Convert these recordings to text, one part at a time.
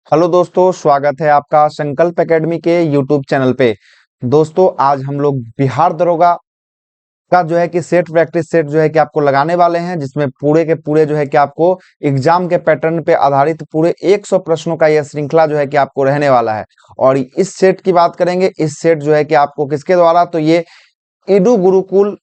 Hello दोस्तों, स्वागत है आपका संकल्प एकेडमी के यूट्यूब चैनल पे। दोस्तों, आज हम लोग बिहार दरोगा का जो है कि सेट प्रैक्टिस सेट जो है कि आपको लगाने वाले हैं, जिसमें पूरे के पूरे जो है कि आपको एग्जाम के पैटर्न पे आधारित पूरे 100 प्रश्नों का यह श्रृंखला जो है कि आपको रहने वाला है। और इस सेट की बात करेंगे, इस सेट जो है कि आपको किसके द्वारा, तो ये ईडू गुरुकुल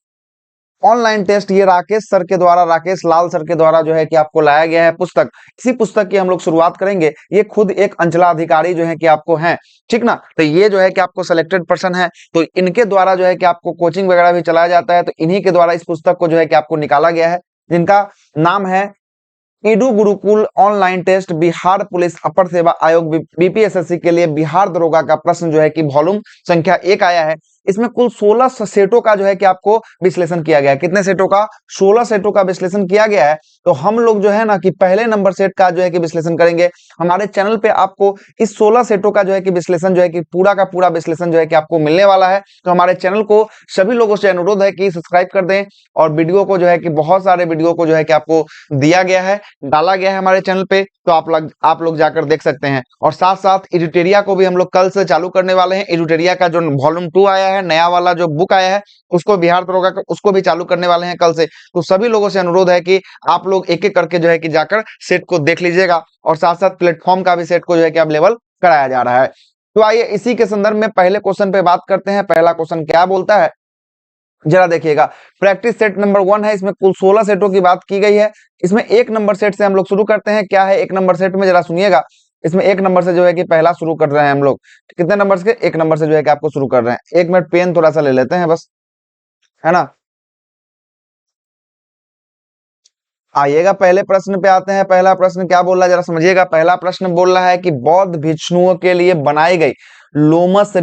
ऑनलाइन टेस्ट, ये राकेश सर के द्वारा, राकेश लाल सर के द्वारा जो है कि आपको लाया गया है पुस्तक। इसी पुस्तक की हम लोग शुरुआत करेंगे। ये खुद एक अंचलाधिकारी जो है कि आपको हैं, ठीक ना। तो ये जो है कि आपको सिलेक्टेड पर्सन है, तो इनके द्वारा जो है कि आपको कोचिंग वगैरह भी चलाया जाता है। तो इन्हीं के द्वारा इस पुस्तक को जो है कि आपको निकाला गया है, जिनका नाम है Edu Gurukul online test Bihar police अपर सेवा आयोग बीपीएसएससी के लिए बिहार दरोगा का प्रश्न जो है कि वॉल्यूम संख्या 1 आया है। इसमें कुल 16 सेटों का जो है कि आपको विश्लेषण किया गया है। कितने सेटों का? 16 सेटों का विश्लेषण किया गया है। तो हम लोग जो है ना कि पहले नंबर सेट का जो है कि विश्लेषण करेंगे। हमारे चैनल पे आपको इस 16 सेटों का जो है कि विश्लेषण जो है कि पूरा का पूरा विश्लेषण जो है कि आपको मिलने वाला है। तो हमारे चैनल को सभी लोगों से अनुरोध है कि सब्सक्राइब कर दें, और वीडियो को जो है कि बहुत सारे वीडियो को जो है कि आपको दिया गया है, डाला गया है हमारे चैनल पे, तो आप लोग जाकर देख सकते हैं। और साथ साथ एडिटेरिया को भी हम लोग कल से चालू करने वाले हैं। एडिटेरिया का जो वॉल्यूम 2 आया है, नया वाला जो बुक आया है, उसको बिहार दरोगा का, उसको भी चालू करने वाले हैं कल से। तो सभी लोगों से अनुरोध है कि आप लोग एक एक करके जो है कि जाकर सेट को देख लीजिएगा, और साथ साथ प्लेटफॉर्म का भी सेट को जो है कि अवेलेबल कराया जा रहा है। तो आइए इसी के संदर्भ में पहले क्वेश्चन पे बात करते हैं। पहला क्वेश्चन क्या बोलता है, जरा देखिएगा। प्रैक्टिस सेट नंबर 1 है, इसमें कुल 16 सेटों की बात की गई है। इसमें एक नंबर सेट से हम लोग शुरू करते हैं। क्या है एक नंबर सेट में, जरा सुनिएगा। इसमें एक नंबर से जो है कि पहला शुरू कर रहे हैं हम लोग। कितने नंबर के? एक नंबर से जो है कि आपको शुरू कर रहे हैं। 1 मिनट पेन थोड़ा सा ले लेते हैं बस, है ना। आइएगा, पहले प्रश्न पे आते हैं। पहला प्रश्न क्या बोल रहा है, जरा समझिएगा। पहला प्रश्न बोल रहा है कि बौद्ध भिक्षुओं के लिए बनाई गई लोमस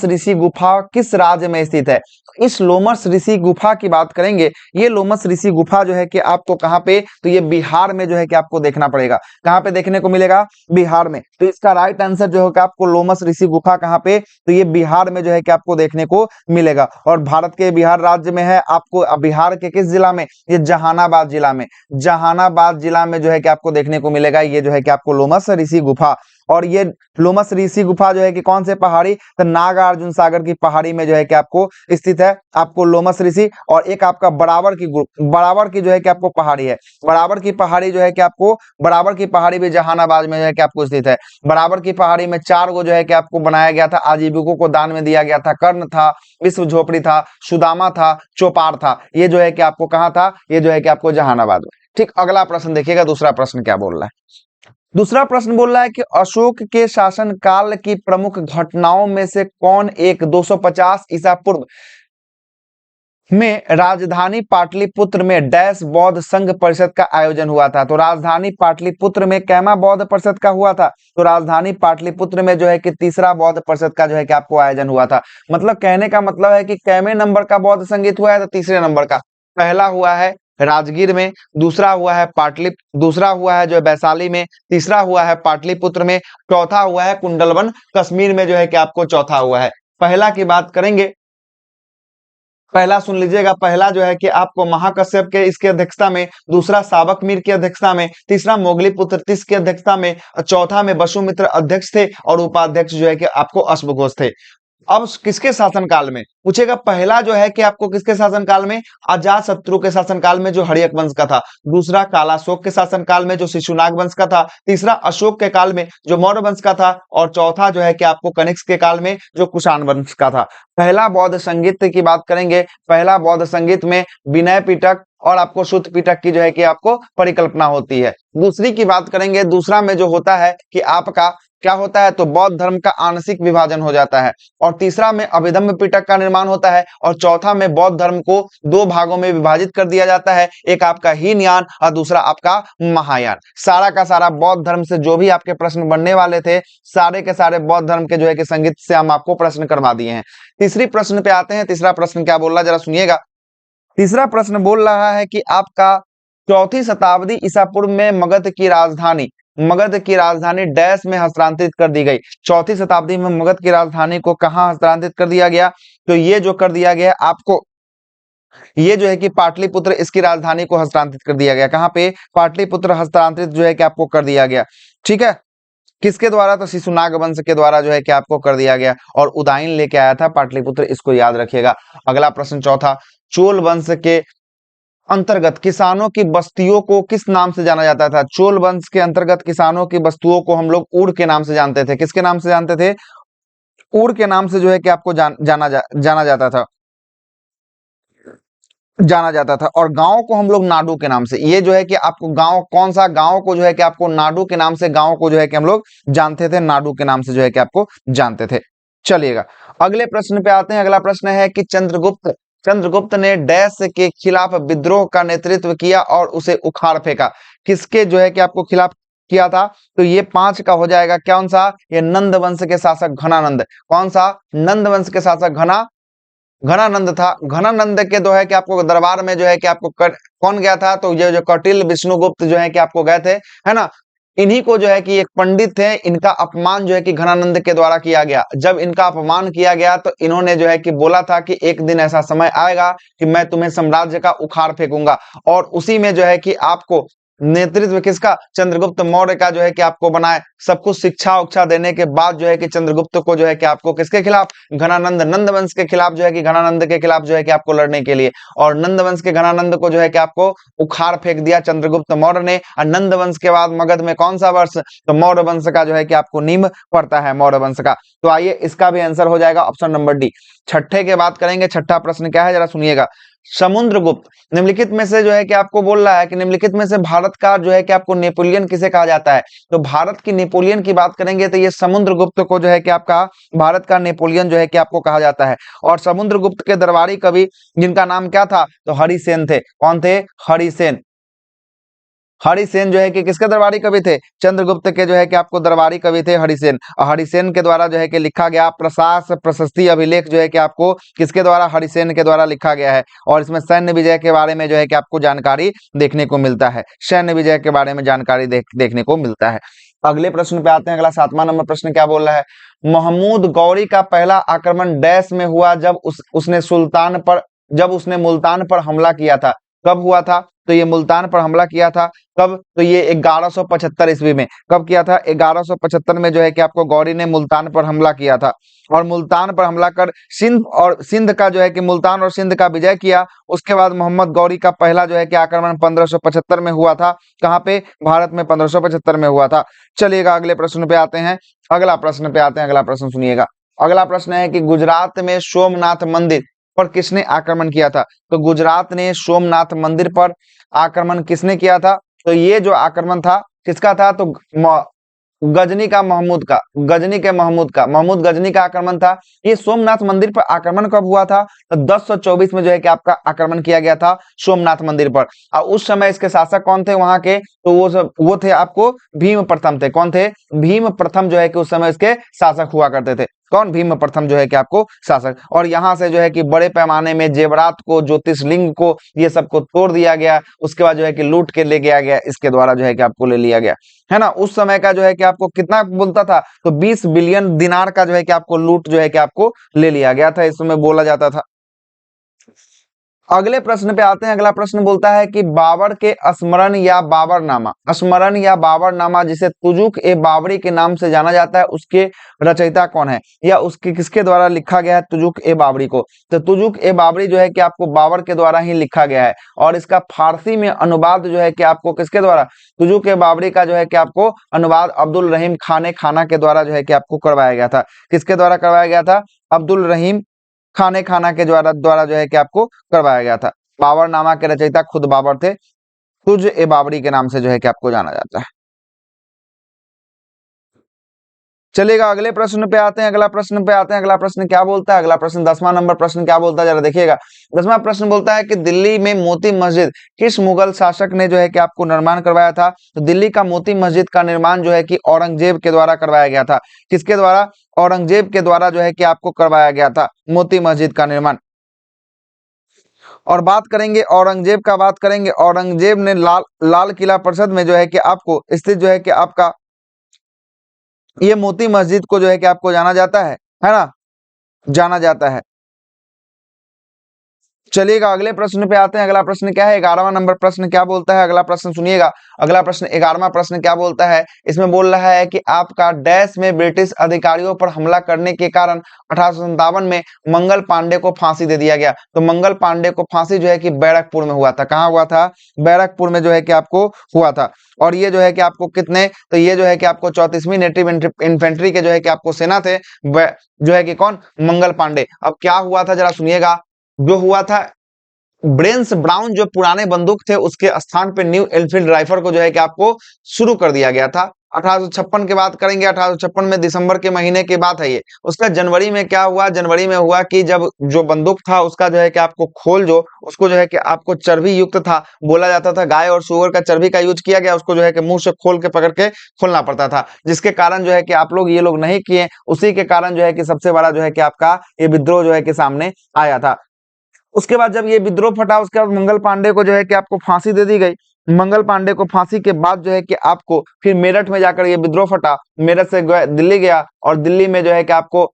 ऋषि गुफा किस राज्य में स्थित है। इस लोमस ऋषि गुफा की बात करेंगे। ये लोमस ऋषि गुफा जो है कि आपको कहाँ पे, तो ये बिहार में जो है कि आपको देखना पड़ेगा। कहाँ पे देखने को मिलेगा? बिहार में। तो इसका राइट आंसर जो है कि आपको लोमस ऋषि गुफा कहाँ पे, तो ये बिहार में जो है कि आपको देखने को मिलेगा। और भारत के बिहार राज्य में है। आपको बिहार के किस जिला में? ये जहानाबाद जिला में। जहानाबाद जिला में जो है कि आपको देखने को मिलेगा ये जो है कि आपको लोमस ऋषि गुफा। और ये लोमस ऋषि गुफा जो है कि कौन से पहाड़ी, तो नागार्जुन सागर की पहाड़ी में जो है कि आपको स्थित है। आपको लोमस ऋषि, और एक आपका बराबर की जो है कि आपको पहाड़ी है। बराबर की पहाड़ी जो है कि आपको, बराबर की पहाड़ी भी जहानाबाद में जो है कि आपको स्थित है। बराबर की पहाड़ी में 4 गो जो है कि आपको बनाया गया था, आजीविकों को दान में दिया गया था। कर्ण था, विश्व झोपड़ी था, सुदामा था, चौपार था। ये जो है कि आपको कहाँ था? ये जो है कि आपको जहानाबाद में। ठीक, अगला प्रश्न देखिएगा। दूसरा प्रश्न क्या बोल रहा है? दूसरा प्रश्न बोल रहा है कि अशोक के शासन काल की प्रमुख घटनाओं में से कौन एक 250 ईसा पूर्व में राजधानी पाटलिपुत्र में डैश बौद्ध संघ परिषद का आयोजन हुआ था। तो राजधानी पाटलिपुत्र में कैमा बौद्ध परिषद का हुआ था। तो राजधानी पाटलिपुत्र में जो है कि तीसरा बौद्ध परिषद का जो है कि आपको आयोजन हुआ था। मतलब कहने का मतलब है कि कैमे नंबर का बौद्ध संगीत हुआ है, तो तीसरे नंबर का। पहला हुआ है राजगीर में, दूसरा हुआ है जो है वैशाली में, तीसरा हुआ है पाटलिपुत्र में, चौथा हुआ है कुंडलवन कश्मीर में जो है कि आपको चौथा हुआ है। पहला की बात करेंगे, पहला सुन लीजिएगा। पहला जो है कि आपको महाकश्यप के इसकी अध्यक्षता में, दूसरा साबक मीर की अध्यक्षता में, तीसरा मोगलीपुत्र तीस की अध्यक्षता में, और चौथा में वसुमित्र अध्यक्ष थे, और उपाध्यक्ष जो है कि आपको अश्वघोष थे। अब किसके शासनकाल में पूछेगा? पहला जो है कि आपको किसके शासनकाल में? अजात शत्रु के शासनकाल में जो हर्यक वंश का था। दूसरा कालाशोक के शासनकाल में जो शिशुनाग वंश का था। तीसरा अशोक के काल में जो मौर्य वंश का था। और चौथा जो है कि आपको कनिष्क के काल में जो कुषाण वंश का था। पहला बौद्ध संगीत की बात करेंगे। पहला बौद्ध संगीत में विनय पिटक और आपको शुद्ध पिटक की जो है कि आपको परिकल्पना होती है। दूसरी की बात करेंगे। दूसरा में जो होता है कि आपका क्या होता है, तो बौद्ध धर्म का आंशिक विभाजन हो जाता है। और तीसरा में अभिधम्म पिटक का निर्माण होता है। और चौथा में बौद्ध धर्म को 2 भागों में विभाजित कर दिया जाता है, एक आपका हीनयान और दूसरा आपका महायान। सारा का सारा बौद्ध धर्म से जो भी आपके प्रश्न बनने वाले थे, सारे के सारे बौद्ध धर्म के जो है कि संगीत से हम आपको प्रश्न करवा दिए हैं। तीसरी प्रश्न पे आते हैं। तीसरा प्रश्न क्या बोल रहा है, जरा सुनिएगा। तीसरा प्रश्न बोल रहा है कि आपका 4वीं शताब्दी ईसा पूर्व में मगध की राजधानी डैश में हस्तांतरित कर दी गई। 4वीं शताब्दी में मगध की राजधानी को कहां हस्तांतरित कर दिया गया? तो ये जो कर दिया गया आपको, ये जो है कि पाटलिपुत्र, इसकी राजधानी को हस्तांतरित कर दिया गया। कहां पे? पाटलिपुत्र हस्तांतरित जो है कि आपको कर दिया गया। ठीक है। किसके द्वारा? तो शिशुनाग वंश के द्वारा जो है कि आपको कर दिया गया, और उदयन लेके आया था पाटलिपुत्र, इसको याद रखिएगा। अगला प्रश्न चौथा, चोल वंश के अंतर्गत किसानों की बस्तियों को किस नाम से जाना जाता था? चोल वंश के अंतर्गत किसानों की बस्तियों को हम लोग ऊर के नाम से जानते थे। किसके नाम से जानते थे? ऊर के नाम से जो है कि आपको जाना जाता था, जाना जाता था। और गांव को हम लोग नाडू के नाम से, ये जो है कि आपको गांव, कौन सा गांव को जो है कि आपको नाडू के नाम से, गांव को जो है कि हम लोग जानते थे, नाडू के नाम से जो है कि आपको जानते थे। चलिएगा अगले प्रश्न पे आते हैं। अगला प्रश्न है कि चंद्रगुप्त ने डैश के खिलाफ विद्रोह का नेतृत्व किया और उसे उखाड़ फेंका। किसके जो है कि आपको खिलाफ किया था? तो ये 5 का हो जाएगा। कौन सा? ये नंद वंश के शासक घनानंद। कौन सा? नंद वंश के शासक घनानंद था। घनानंद के जो है कि आपको दरबार में जो है कि आपको कौन गया था? तो ये जो कौटिल्य विष्णुगुप्त जो है कि आपको गए थे, है ना। इन्हीं को जो है कि एक पंडित थे, इनका अपमान जो है कि घनानंद के द्वारा किया गया। जब इनका अपमान किया गया तो इन्होंने जो है कि बोला था कि एक दिन ऐसा समय आएगा कि मैं तुम्हें साम्राज्य का उखाड़ फेंकूंगा, और उसी में जो है कि आपको नेतृत्व किसका? चंद्रगुप्त मौर्य का जो है कि आपको बनाए। सब कुछ शिक्षा उक्षा देने के बाद जो है कि चंद्रगुप्त को जो है कि आपको किसके खिलाफ? घनानंद, नंद वंश के खिलाफ जो है कि घनानंद के खिलाफ जो है कि आपको लड़ने के लिए, और नंद वंश के घनानंद को जो है कि आपको उखाड़ फेंक दिया चंद्रगुप्त मौर्य ने। और नंद वंश के बाद मगध में कौन सा वर्ष? तो मौर्य वंश का जो है कि आपको नींव पड़ता है, मौर्य वंश का। तो आइए इसका भी आंसर हो जाएगा ऑप्शन नंबर डी। छठे के बात करेंगे। छठा प्रश्न क्या है जरा सुनिएगा। समुद्रगुप्त निम्नलिखित में से जो है कि आपको बोल रहा है कि निम्नलिखित में से भारत का जो है कि आपको नेपोलियन किसे कहा जाता है? तो भारत की नेपोलियन की बात करेंगे तो ये समुद्रगुप्त को जो है कि आपका भारत का नेपोलियन जो है कि आपको कहा जाता है। और समुद्रगुप्त के दरबारी कवि जिनका नाम क्या था? तो हरिसेन थे। कौन थे? हरिसेन। हरिसेन जो है कि किसके दरबारी कवि थे? चंद्रगुप्त के जो है कि आपको दरबारी कवि थे हरिसेन। और हरिसेन के द्वारा जो है कि लिखा गया प्रशास प्रशस्ति अभिलेख जो है कि आपको किसके द्वारा? हरिसेन के द्वारा लिखा गया है। और इसमें सैन्य विजय के बारे में जो है कि आपको जानकारी देखने को मिलता है, सैन्य विजय के बारे में जानकारी देखने को मिलता है। अगले प्रश्न पे आते हैं। अगला 7वां नंबर प्रश्न क्या बोल रहा है? महमूद गौरी का पहला आक्रमण डैश में हुआ जब उसने मुल्तान पर हमला किया था। कब हुआ था? तो ये मुल्तान पर हमला किया था कब? तो ये 1175 ईस्वी में। कब किया था? 1175 में जो है कि आपको गौरी ने मुल्तान पर हमला किया था। और मुल्तान पर हमला कर सिंध का जो है कि मुल्तान और सिंध का विजय किया। उसके बाद मोहम्मद गौरी का पहला जो है कि आक्रमण 1575 में हुआ था। कहाँ पे? भारत में 1575 में हुआ था। चलिएगा अगले प्रश्न पे आते हैं। अगला प्रश्न सुनिएगा। अगला प्रश्न है कि गुजरात में सोमनाथ मंदिर पर किसने आक्रमण किया था? तो गुजरात ने सोमनाथ मंदिर पर आक्रमण किसने किया था? तो ये जो आक्रमण था किसका था? तो गजनी का महमूद का, महमूद गजनी का आक्रमण था। ये सोमनाथ मंदिर पर आक्रमण कब हुआ था? तो 1024 में जो है कि आपका आक्रमण किया गया था सोमनाथ मंदिर पर। और उस समय इसके शासक कौन थे वहां के? तो वो थे आपको भीम प्रथम थे। कौन थे? भीम प्रथम जो है कि उस समय इसके शासक हुआ करते थे। कौन? भीम प्रथम जो है कि आपको शासक। और यहाँ से जो है कि बड़े पैमाने में जेवरात को, ज्योतिषलिंग को, ये सब को तोड़ दिया गया। उसके बाद जो है कि लूट के ले गया गया, इसके द्वारा जो है कि आपको ले लिया गया, है ना। उस समय का जो है कि आपको कितना बोलता था? तो 20 बिलियन दिनार का जो है कि आपको लूट जो है कि आपको ले लिया गया था, इस समय बोला जाता था। अगले प्रश्न पे आते हैं। अगला प्रश्न बोलता है कि बाबर के स्मरण या बाबरनामा जिसे तुजुक ए बाबरी के नाम से जाना जाता है, उसके रचयिता कौन है? या उसके किसके द्वारा लिखा गया है तुजुक ए बाबरी को? तो तुजुक ए बाबरी जो है कि आपको बाबर के द्वारा ही लिखा गया है। और इसका फारसी में अनुवाद जो है कि आपको किसके द्वारा? तुजुक ए बाबरी का जो है कि आपको अनुवाद अब्दुल रहीम खाना के द्वारा जो है कि आपको करवाया गया था। किसके द्वारा करवाया गया था? अब्दुल रहीम खाना के द्वारा जो है कि आपको करवाया गया था। बाबरनामा के रचयिता खुद बाबर थे। तुज ए बाबरी के नाम से जो है कि आपको जाना जाता है। चलिएगा अगले प्रश्न पे आते हैं। अगला प्रश्न क्या बोलता है? अगला प्रश्न 10वां नंबर प्रश्न क्या बोलता है जरा देखिएगा। 10वां प्रश्न बोलता है कि दिल्ली में मोती मस्जिद किस मुगल शासक ने जो है कि आपको निर्माण करवाया था? तो दिल्ली का मोती मस्जिद का निर्माण जो है कि औरंगजेब के द्वारा करवाया गया था। किसके द्वारा? औरंगजेब के द्वारा जो है कि आपको करवाया गया था मोती मस्जिद का निर्माण। और बात करेंगे औरंगजेब ने लाल किला परिषद में जो है कि आपको स्थित जो है कि आपका ये मोती मस्जिद को जो है कि आपको जाना जाता है ना, जाना जाता है। चलिएगा अगले प्रश्न पे आते हैं। अगला प्रश्न क्या है, 11वां नंबर प्रश्न क्या बोलता है, अगला प्रश्न सुनिएगा। अगला प्रश्न 11वां प्रश्न क्या बोलता है, इसमें बोल रहा है कि आपका डैश में ब्रिटिश अधिकारियों पर हमला करने के कारण 1857 में मंगल पांडे को फांसी दे दिया गया। तो मंगल पांडे को फांसी जो है कि बैरकपुर में हुआ था। कहाँ हुआ था, बैरकपुर में जो है कि आपको हुआ था। और ये जो है कि आपको कितने, तो ये जो है कि आपको 34वीं नेटिव इन्फेंट्री के जो है कि आपको सेना थे, जो है कि कौन, मंगल पांडे। अब क्या हुआ था जरा सुनिएगा। जो हुआ था, ब्रेंस ब्राउन जो पुराने बंदूक थे उसके स्थान पे न्यू एनफील्ड राइफल को जो है कि आपको शुरू कर दिया गया था। 1856 की बात करेंगे, 1856 में दिसंबर के महीने की बात है ये। उसका जनवरी में क्या हुआ, जनवरी में हुआ कि जब जो बंदूक था उसका जो है कि आपको खोल, जो उसको जो है कि आपको चर्बी युक्त था, बोला जाता था गाय और सुअर का चर्बी का यूज किया गया, उसको जो है कि मुंह से खोल के पकड़ के खोलना पड़ता था, जिसके कारण जो है कि आप लोग ये लोग नहीं किए, उसी के कारण जो है कि सबसे बड़ा जो है कि आपका ये विद्रोह जो है कि सामने आया था। उसके बाद जब ये विद्रोह फटा, उसके बाद मंगल पांडे को जो है कि आपको फांसी दे दी गई। मंगल पांडे को फांसी के बाद जो है कि आपको फिर मेरठ में जाकर ये विद्रोह फटा, मेरठ से दिल्ली गया, और दिल्ली में जो है कि आपको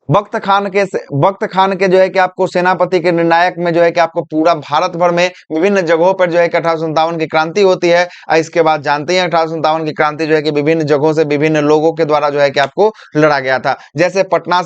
वक्त खान के जो है कि आपको सेनापति के निर्णायक में जो है कि आपको पूरा भारत भर में विभिन्न जगहों पर जो है कि 1857 की क्रांति होती है। और इसके बाद जानते हैं 1857 की क्रांति जो है कि विभिन्न जगहों से विभिन्न लोगों के द्वारा जो है कि आपको लड़ा गया था। जैसे पटना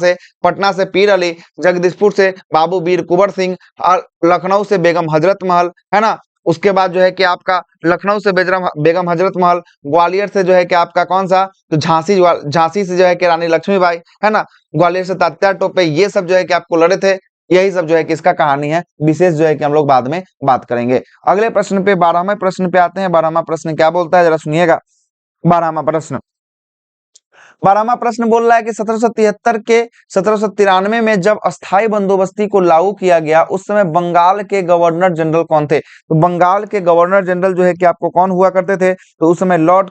से पीर अली, जगदीशपुर से बाबू वीर कुंवर सिंह, और लखनऊ से बेगम हजरत महल, है ना। उसके बाद जो है कि आपका लखनऊ से बेगम हजरत महल, ग्वालियर से जो है कि आपका कौन सा, तो झांसी से जो है कि रानी लक्ष्मीबाई, है ना। ग्वालियर से तात्या टोपे, ये सब जो है कि आपको लड़े थे। यही सब जो है कि इसका कहानी है, विशेष जो है कि हम लोग बाद में बात करेंगे। अगले प्रश्न पे, 12वें प्रश्न पे आते हैं। 12वां प्रश्न क्या बोलता है, जरा सुनिएगा। 12वां प्रश्न, 12वां प्रश्न बोल रहा है कि 1793 में जब अस्थाई बंदोबस्ती को लागू किया गया, उस समय बंगाल के गवर्नर जनरल कौन थे। तो बंगाल के गवर्नर जनरल जो है कि आपको कौन हुआ करते थे, तो उस समय लॉर्ड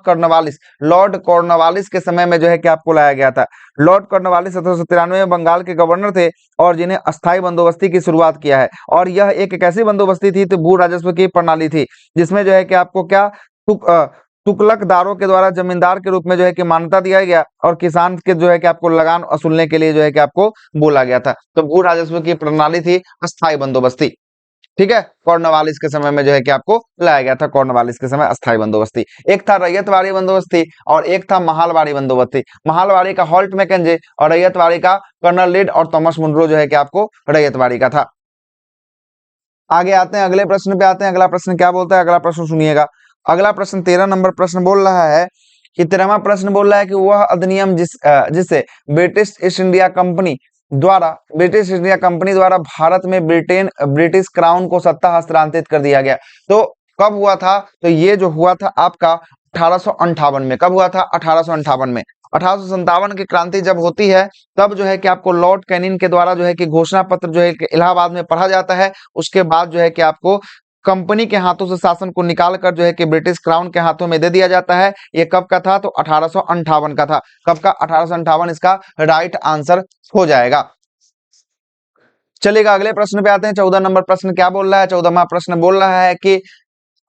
कॉर्नवालिस के समय में जो है कि आपको लाया गया था। लॉर्ड कॉर्नवालिस 1793 में बंगाल के गवर्नर थे, और जिन्हें अस्थाई बंदोबस्ती की शुरुआत किया है। और यह एक ऐसी बंदोबस्ती थी, तो भू राजस्व की प्रणाली थी, जिसमें जो है कि आपको क्या, तुगलकदारों के द्वारा जमींदार के रूप में जो है कि मान्यता दिया गया, और किसान के जो है कि आपको लगान वसूलने के लिए जो है कि आपको बोला गया था। तो भू राजस्व की प्रणाली थी अस्थाई बंदोबस्ती। ठीक है, कॉर्नवालिस के समय में जो है कि आपको लाया गया था, कॉर्नवालिस के समय अस्थाई बंदोबस्ती। एक था रैयतवाड़ी बंदोबस्ती, और एक था महालवाड़ी बंदोबस्ती। महालवाड़ी का हॉल्ट मैकेंजे, और रैयतवाड़ी का कर्नल लीड और थॉमस मुनरो जो है कि आपको रैयतवाड़ी का था। आगे आते हैं, अगले प्रश्न पे आते हैं। अगला प्रश्न क्या बोलता है, अगला प्रश्न सुनिएगा। अगला प्रश्न 13 नंबर प्रश्न बोल रहा है कि 13वां प्रश्न बोल रहा है कि वह अधिनियम जिसे ब्रिटिश इंडिया कंपनी द्वारा भारत में ब्रिटिश क्राउन को सत्ता हस्तांतरित कर दिया गया। तो कब हुआ था, तो ये जो हुआ था आपका 1858 में। कब हुआ था, 1858 में। 1857 की क्रांति जब होती है, तब जो है कि आपको लॉर्ड कैनिंग के द्वारा जो है कि घोषणा पत्र जो है कि इलाहाबाद में पढ़ा जाता है। उसके बाद जो है कि आपको कंपनी के हाथों से शासन को निकाल कर जो है कि ब्रिटिश क्राउन के हाथों में दे दिया जाता है। ये कब का था, तो 1858 का था। कब का, 1858 इसका राइट आंसर हो जाएगा। चलिएगा अगले प्रश्न पे आते हैं। 14 नंबर प्रश्न क्या बोल रहा है, 14वां प्रश्न बोल रहा है कि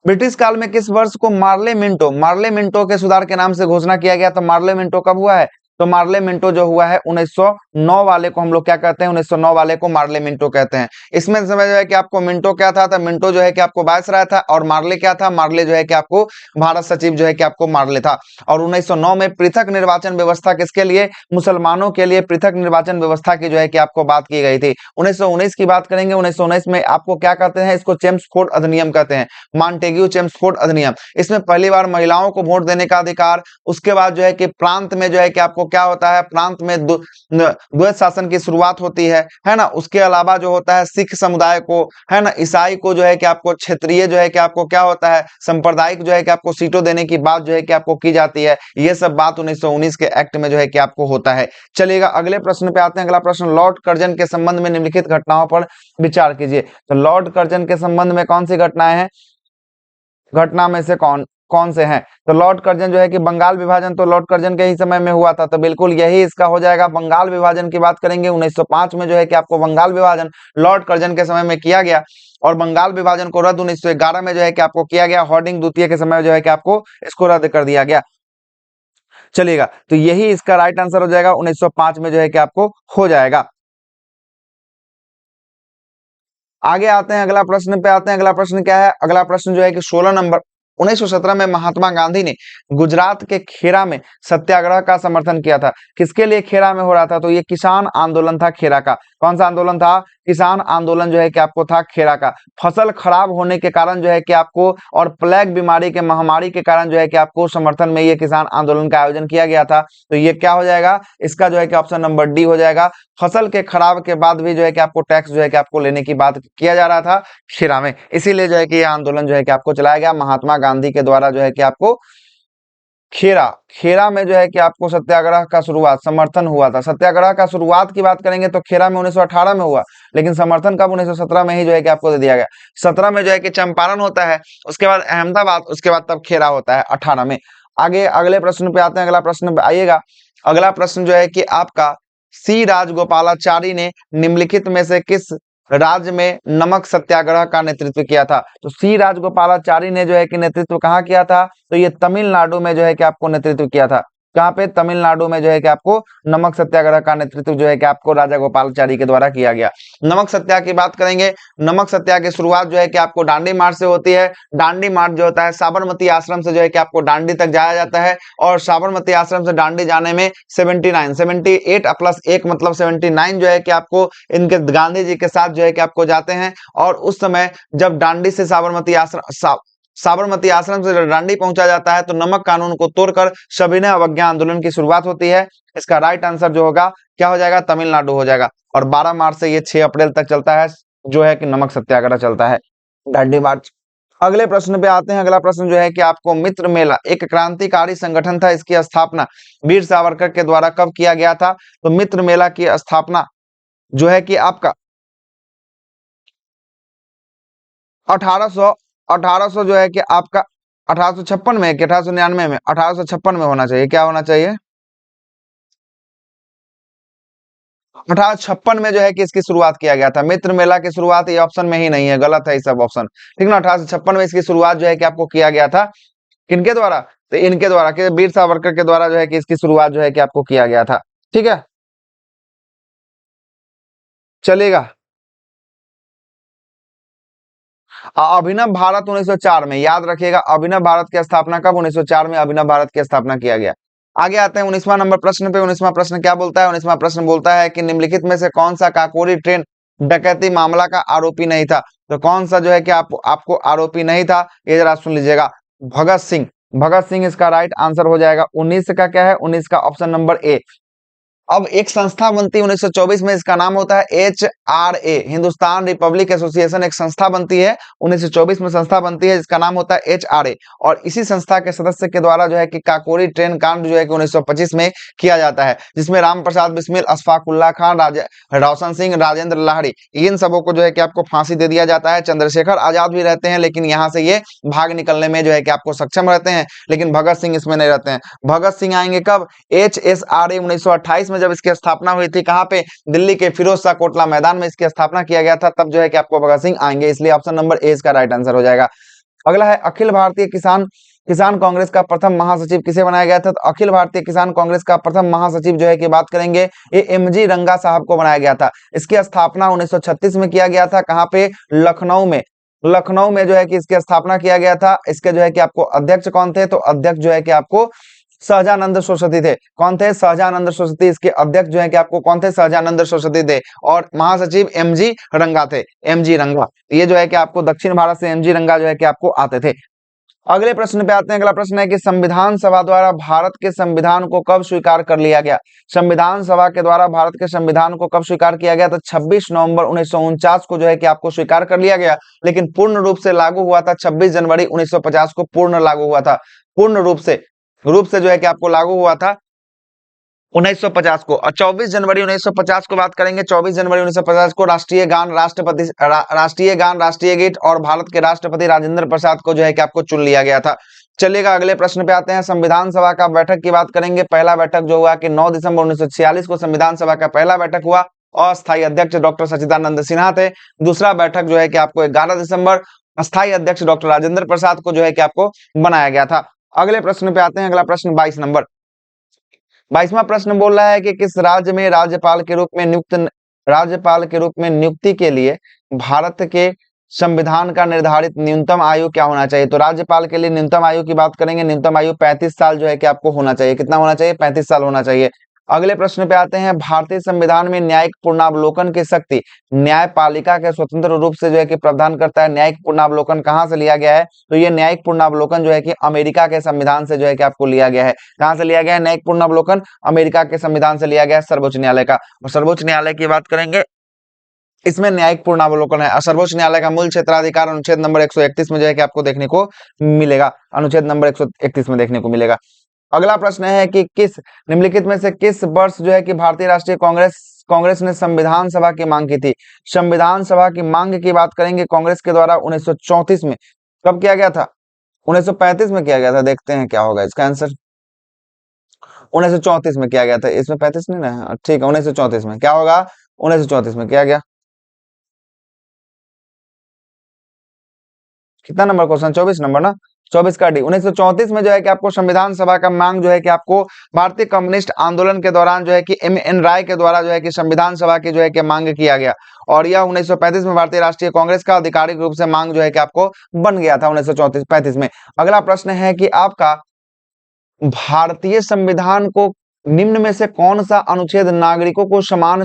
ब्रिटिश काल में किस वर्ष को मार्ले मिंटो के सुधार के नाम से घोषणा किया गया। तो मार्ले मिंटो कब हुआ है, तो मार्ले मिंटो जो हुआ है 1909 वाले को हम लोग क्या कहते हैं, 1909 वाले को मार्ले मिंटो कहते हैं। इसमें समझ है कि आपको मिंटो क्या था, तो मिंटो जो है कि आपको वायसराय था, और मार्ले क्या था, मार्ले जो है कि आपको भारत सचिव जो है कि आपको मार्ले था। और 1909 में पृथक निर्वाचन व्यवस्था किसके लिए, मुसलमानों के लिए पृथक निर्वाचन व्यवस्था की जो है कि आपको बात की गई थी। 1919 की बात करेंगे, 1919 में आपको क्या कहते हैं, इसको चेम्सफोर्ड अधिनियम कहते हैं, मॉन्टेग्यू चेम्सफोर्ड अधिनियम। इसमें पहली बार महिलाओं को वोट देने का अधिकार। उसके बाद जो है कि प्रांत में जो है कि आपको क्या होता है, प्रांत में द्वैत शासन की शुरुआत होती है ना। उसके अलावा जो होता है सिख समुदाय को, है ना, ईसाई को जो है कि आपको क्षेत्रीय जो है कि आपको क्या होता है, सांप्रदायिक जो है कि आपको सीटों देने की बात जो है कि आपको की जाती है। ये सब बात 1919 के एक्ट में जो है कि आपको होता है। चलिएगा अगले प्रश्न पे आते हैं। अगला प्रश्न, लॉर्ड कर्जन के संबंध में निम्नलिखित घटनाओं पर विचार कीजिए। तो लॉर्ड कर्जन के संबंध में कौन सी घटनाएं हैं, घटना में से कौन कौन से हैं। तो लॉर्ड कर्जन जो है कि बंगाल विभाजन तो लॉर्ड कर्जन के ही समय में हुआ था, तो बिल्कुल यही इसका हो जाएगा। बंगाल विभाजन की बात करेंगे, 1905 में जो है कि आपको बंगाल विभाजन लॉर्ड कर्जन के समय में किया गया। और बंगाल विभाजन को रद्द 1911 में जो है कि आपको किया गया। हॉर्डिंग द्वितीय के समय जो है कि आपको इसको रद्द कर दिया गया। चलिएगा, तो यही इसका राइट आंसर हो जाएगा, 1905 में जो है कि आपको हो जाएगा। आगे आते हैं अगला प्रश्न पे आते हैं। अगला प्रश्न क्या है? अगला प्रश्न जो है कि 16 नंबर, 1917 में महात्मा गांधी ने गुजरात के खेड़ा में सत्याग्रह का समर्थन किया था। किसके लिए खेड़ा में हो रहा था? तो ये किसान आंदोलन था खेड़ा का। कौन सा आंदोलन था? किसान आंदोलन जो है कि आपको था खेड़ा का। फसल खराब होने के कारण जो है कि आपको, और प्लेग बीमारी के महामारी के कारण जो है कि आपको समर्थन में ये किसान आंदोलन का आयोजन किया गया था। तो ये क्या हो जाएगा? इसका जो है कि ऑप्शन नंबर डी हो जाएगा। फसल के खराब के बाद भी जो है कि आपको टैक्स जो है कि आपको लेने की बात किया जा रहा था खेड़ा में, इसीलिए जो है कि ये आंदोलन जो है कि आपको चलाया गया महात्मा गांधी के द्वारा जो है कि आपको खेड़ा खेड़ा में जो है कि आपको सत्याग्रह का शुरुआत समर्थन हुआ था। सत्याग्रह का शुरुआत की बात करेंगे तो खेड़ा में 1918 में हुआ, लेकिन समर्थन कब? 1917 में ही जो है कि आपको दे दिया गया। 17 में जो है कि चंपारण होता है, उसके बाद अहमदाबाद, उसके बाद तब खेड़ा होता है 18 में। आगे अगले प्रश्न पे आते हैं। अगला प्रश्न पे आइएगा। अगला प्रश्न जो है कि आपका सी राजगोपालाचारी ने निम्नलिखित में से किस राज्य में नमक सत्याग्रह का नेतृत्व किया था? तो सी राजगोपालाचारी ने जो है कि नेतृत्व कहाँ किया था? तो ये तमिलनाडु में जो है कि आपको नेतृत्व किया था। कहाँ पे? तमिलनाडु में जो है कि आपको नमक सत्याग्रह का नेतृत्व जो है कि आपको राजा गोपालाचारी के द्वारा किया गया। नमक सत्याग्रह की बात करेंगे। नमक सत्याग्रह की शुरुआत जो है कि आपको दांडी मार्च से होती है। दांडी मार्च जो होता है साबरमती आश्रम से जो है कि आपको दांडी तक जाया जाता है, और साबरमती आश्रम से दांडी जाने में 78 प्लस 1 मतलब 79 जो है कि आपको इनके गांधी जी के साथ जो है कि आपको जाते हैं। और उस समय जब दांडी से साबरमती आश्रम से दांडी पहुंचा जाता है तो नमक कानून को तोड़कर सविनय अवज्ञा आंदोलन की शुरुआत होती है। इसका राइट आंसर जो होगा क्या हो जाएगा? तमिलनाडु हो जाएगा। और 12 मार्च से ये 6 अप्रैल तक चलता है जो है कि नमक सत्याग्रह चलता है, दांडी मार्च। अगले प्रश्न पे आते हैं। अगला प्रश्न जो है कि आपको मित्र मेला एक क्रांतिकारी संगठन था, इसकी स्थापना वीर सावरकर के द्वारा कब किया गया था? तो मित्र मेला की स्थापना जो है कि आपका 1800 1800 जो है कि आपका 1856 में कि 1899 में? 1856 में होना चाहिए। क्या होना चाहिए? 1856 में जो है कि इसकी शुरुआत किया गया था। मित्र मेला की शुरुआत ये ऑप्शन में ही नहीं है, गलत है ये सब ऑप्शन, ठीक ना। 1856 में इसकी शुरुआत जो है कि आपको किया गया था। किनके द्वारा? तो इनके द्वारा, कि वीर सावरकर के द्वारा जो है कि इसकी शुरुआत जो है कि आपको किया गया था। ठीक है, चलेगा। अभिनव भारत 1904 में, याद रखिएगा अभिनव भारत की स्थापना कब? 1904 में अभिनव भारत की स्थापना किया गया। आगे आते हैं 19वां नंबर प्रश्न पे। 19वां प्रश्न क्या बोलता है? 19वां प्रश्न बोलता है कि निम्नलिखित में से कौन सा काकोरी ट्रेन डकैती मामला का आरोपी नहीं था? तो कौन सा जो है कि आपको आरोपी नहीं था, ये जरा सुन लीजिएगा। भगत सिंह। भगत सिंह इसका राइट आंसर हो जाएगा। 19 का क्या है? 19 का ऑप्शन नंबर ए। अब एक संस्था बनती है 1924 में, इसका नाम होता है HRA, हिंदुस्तान रिपब्लिक एसोसिएशन। एक संस्था बनती है 1924 में, संस्था बनती है जिसका नाम होता है HRA। और इसी संस्था के सदस्य के द्वारा जो है कि काकोरी ट्रेन कांड जो है कि 1925 में किया जाता है, जिसमें राम प्रसाद बिस्मिल, अशफाक उल्लाह खान, रोशन सिंह, राजेंद्र लाहिड़ी, इन सबों को जो है कि आपको फांसी दे दिया जाता है। चंद्रशेखर आजाद भी रहते हैं, लेकिन यहाँ से ये भाग निकलने में जो है कि आपको सक्षम रहते हैं, लेकिन भगत सिंह इसमें नहीं रहते हैं। भगत सिंह आएंगे कब? HSRA 1928 में जब इसकी स्थापना हुई थी। कहां पे? दिल्ली के फिरोज शाह कोटला मैदान में इसकी स्थापना किया गया था, तब जो है कि आपको भगत सिंह आएंगे, इसलिए ऑप्शन नंबर ए इसका राइट आंसर हो जाएगा। अगला है अखिल भारतीय किसान किसान कांग्रेस का प्रथम महासचिव किसे बनाया गया था? तो अखिल भारतीय किसान कांग्रेस का प्रथम महासचिव जो है कि बात करेंगे, ये MG रंगा साहब को बनाया गया था। इसकी स्थापना 1936 में किया गया था। कहां पे? लखनऊ में। लखनऊ में जो है कि इसकी स्थापना किया गया था। इसके जो है कि आपको अध्यक्ष कौन थे? तो अध्यक्ष जो है कि आपको सहजानंद सरस्वती थे। कौन थे? सहजानंद सरस्वती। इसके अध्यक्ष जो है कि आपको कौन थे? सहजानंद सरस्वती थे। और महासचिव MG रंगा थे। MG रंगा, ये जो है कि आपको दक्षिण भारत से MG रंगा जो है कि आपको आते थे। अगले प्रश्न पे आते हैं। अगला प्रश्न है कि संविधान सभा द्वारा भारत के संविधान को कब स्वीकार कर लिया गया? संविधान सभा के द्वारा भारत के संविधान को कब स्वीकार किया गया? तो 26 नवंबर 1949 को जो है कि आपको स्वीकार कर लिया गया, लेकिन पूर्ण रूप से लागू हुआ था 26 जनवरी 1950 को पूर्ण लागू हुआ था। पूर्ण रूप से जो है कि आपको लागू हुआ था 1950 को। और 24 जनवरी 1950 को बात करेंगे। 24 जनवरी 1950 को राष्ट्रीय गान, राष्ट्रीय गीत और भारत के राष्ट्रपति राजेंद्र प्रसाद को जो है कि आपको चुन लिया गया था। चलिएगा अगले प्रश्न पे आते हैं। संविधान सभा का बैठक की बात करेंगे। पहला बैठक जो हुआ कि 9 दिसंबर 1946 को संविधान सभा का पहला बैठक हुआ। अस्थायी अध्यक्ष डॉक्टर सच्चिदानंद सिन्हा थे। दूसरा बैठक जो है कि आपको 11 दिसंबर अस्थायी अध्यक्ष डॉक्टर राजेंद्र प्रसाद को जो है कि आपको बनाया गया था। अगले प्रश्न पे आते हैं। अगला प्रश्न 22 नंबर। 22वां प्रश्न बोल रहा है कि किस राज्य में राज्यपाल के रूप में नियुक्त राज्यपाल के रूप में नियुक्ति के लिए भारत के संविधान का निर्धारित न्यूनतम आयु क्या होना चाहिए? तो राज्यपाल के लिए न्यूनतम आयु की बात करेंगे, न्यूनतम आयु 35 साल जो है कि आपको होना चाहिए। कितना होना चाहिए? 35 साल होना चाहिए। अगले प्रश्न पे आते हैं, भारतीय संविधान में न्यायिक पुनरावलोकन की शक्ति न्यायपालिका के स्वतंत्र रूप से जो है कि प्रावधान करता है। न्यायिक पुनरावलोकन कहाँ से लिया गया है? तो ये न्यायिक पुनरावलोकन जो है कि अमेरिका के संविधान से जो है कि आपको लिया गया है। कहाँ से लिया गया है न्यायिक पुनरावलोकन? अमेरिका के संविधान से लिया गया है, सर्वोच्च न्यायालय का। और सर्वोच्च न्यायालय की बात करेंगे, इसमें न्यायिक पुनरावलोकन है। सर्वोच्च न्यायालय का मूल क्षेत्राधिकार अनुच्छेद नंबर 131 में जो है कि आपको देखने को मिलेगा, अनुच्छेद नंबर 131 में देखने को मिलेगा। अगला प्रश्न है कि किस निम्नलिखित में से किस वर्ष जो है कि भारतीय राष्ट्रीय कांग्रेस ने संविधान सभा की मांग की थी? संविधान सभा की मांग की बात करेंगे कांग्रेस के द्वारा 1934 में। कब किया गया था? 1935 में किया गया था। देखते हैं क्या होगा इसका आंसर। 1934 में किया गया था। इसमें 35 नहीं ना, ठीक है, 1934 में क्या होगा? 1934 में किया गया। कितना नंबर क्वेश्चन? 24 नंबर ना, 24 का डी। 1934 में जो है कि आपको संविधान सभा का मांग जो है कि आपको भारतीय कम्युनिस्ट आंदोलन के दौरान जो है कि एम.एन. राय के द्वारा जो है कि संविधान सभा की जो है कि मांग किया गया, और यह 1935 में भारतीय राष्ट्रीय कांग्रेस का आधिकारिक रूप से मांग जो है कि आपको बन गया था 1935 में। अगला प्रश्न है कि आपका भारतीय संविधान को निम्न में से कौन सा अनुच्छेद नागरिकों को समान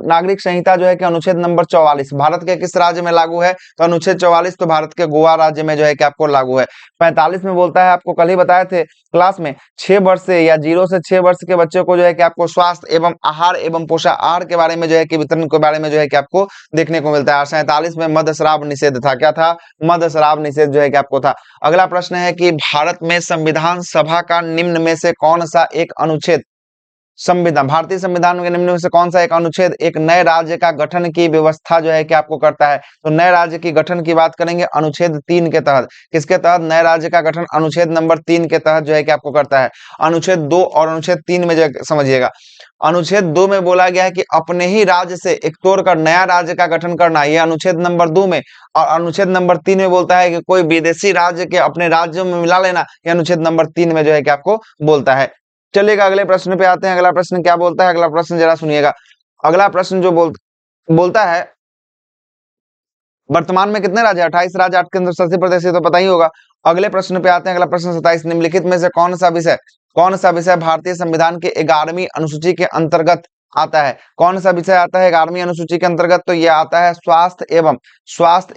नागरिक संहिता जो है कि अनुच्छेद नंबर 44 भारत के किस राज्य में लागू है? तो अनुच्छेद 44 तो भारत के गोवा राज्य में जो है कि आपको लागू है। 45 में बोलता है, आपको कल ही बताए थे क्लास में, 6 वर्ष से या 0 से 6 वर्ष के बच्चों को जो है कि आपको स्वास्थ्य एवं आहार एवं पोषाहार के बारे में जो है कि वितरण के बारे में जो है कि आपको देखने को मिलता है। 47 में मद्य शराब निषेध था। क्या था? मद्य शराब निषेध जो है कि आपको था। अगला प्रश्न है कि भारत में संविधान सभा का निम्न में से कौन सा एक अनुच्छेद भारतीय संविधान के निम्न में से कौन सा एक अनुच्छेद एक नए राज्य का गठन की व्यवस्था जो है कि आपको करता है? तो नए राज्य की गठन की बात करेंगे अनुच्छेद 3 के तहत। किसके तहत नए राज्य का गठन? अनुच्छेद नंबर 3 के तहत जो है कि आपको करता है। अनुच्छेद 2 और अनुच्छेद 3 में जो समझिएगा, अनुच्छेद 2 में बोला गया है कि अपने ही राज्य से एक तोड़कर नया राज्य का गठन करना, ये अनुच्छेद नंबर 2 में। और अनुच्छेद नंबर 3 में बोलता है कि कोई विदेशी राज्य के अपने राज्यों में मिला लेना, ये अनुच्छेद नंबर 3 में जो है कि आपको बोलता है। चलिएगा अगले प्रश्न पे आते हैं। अगला प्रश्न क्या बोलता है? अगला प्रश्न जरा सुनिएगा। अगला प्रश्न जो बोलता है, वर्तमान में कितने राज्य? 28 राज्य, 8 केंद्र शासित प्रदेश, ये तो पता ही होगा। अगले प्रश्न पे आते हैं। अगला प्रश्न 27, निम्नलिखित में से कौन सा विषय भारतीय संविधान के 11वीं अनुसूची के अंतर्गत आता है? कौन सा विषय आता है 11वीं अनुसूची के अंतर्गत? तो यह आता है स्वास्थ्य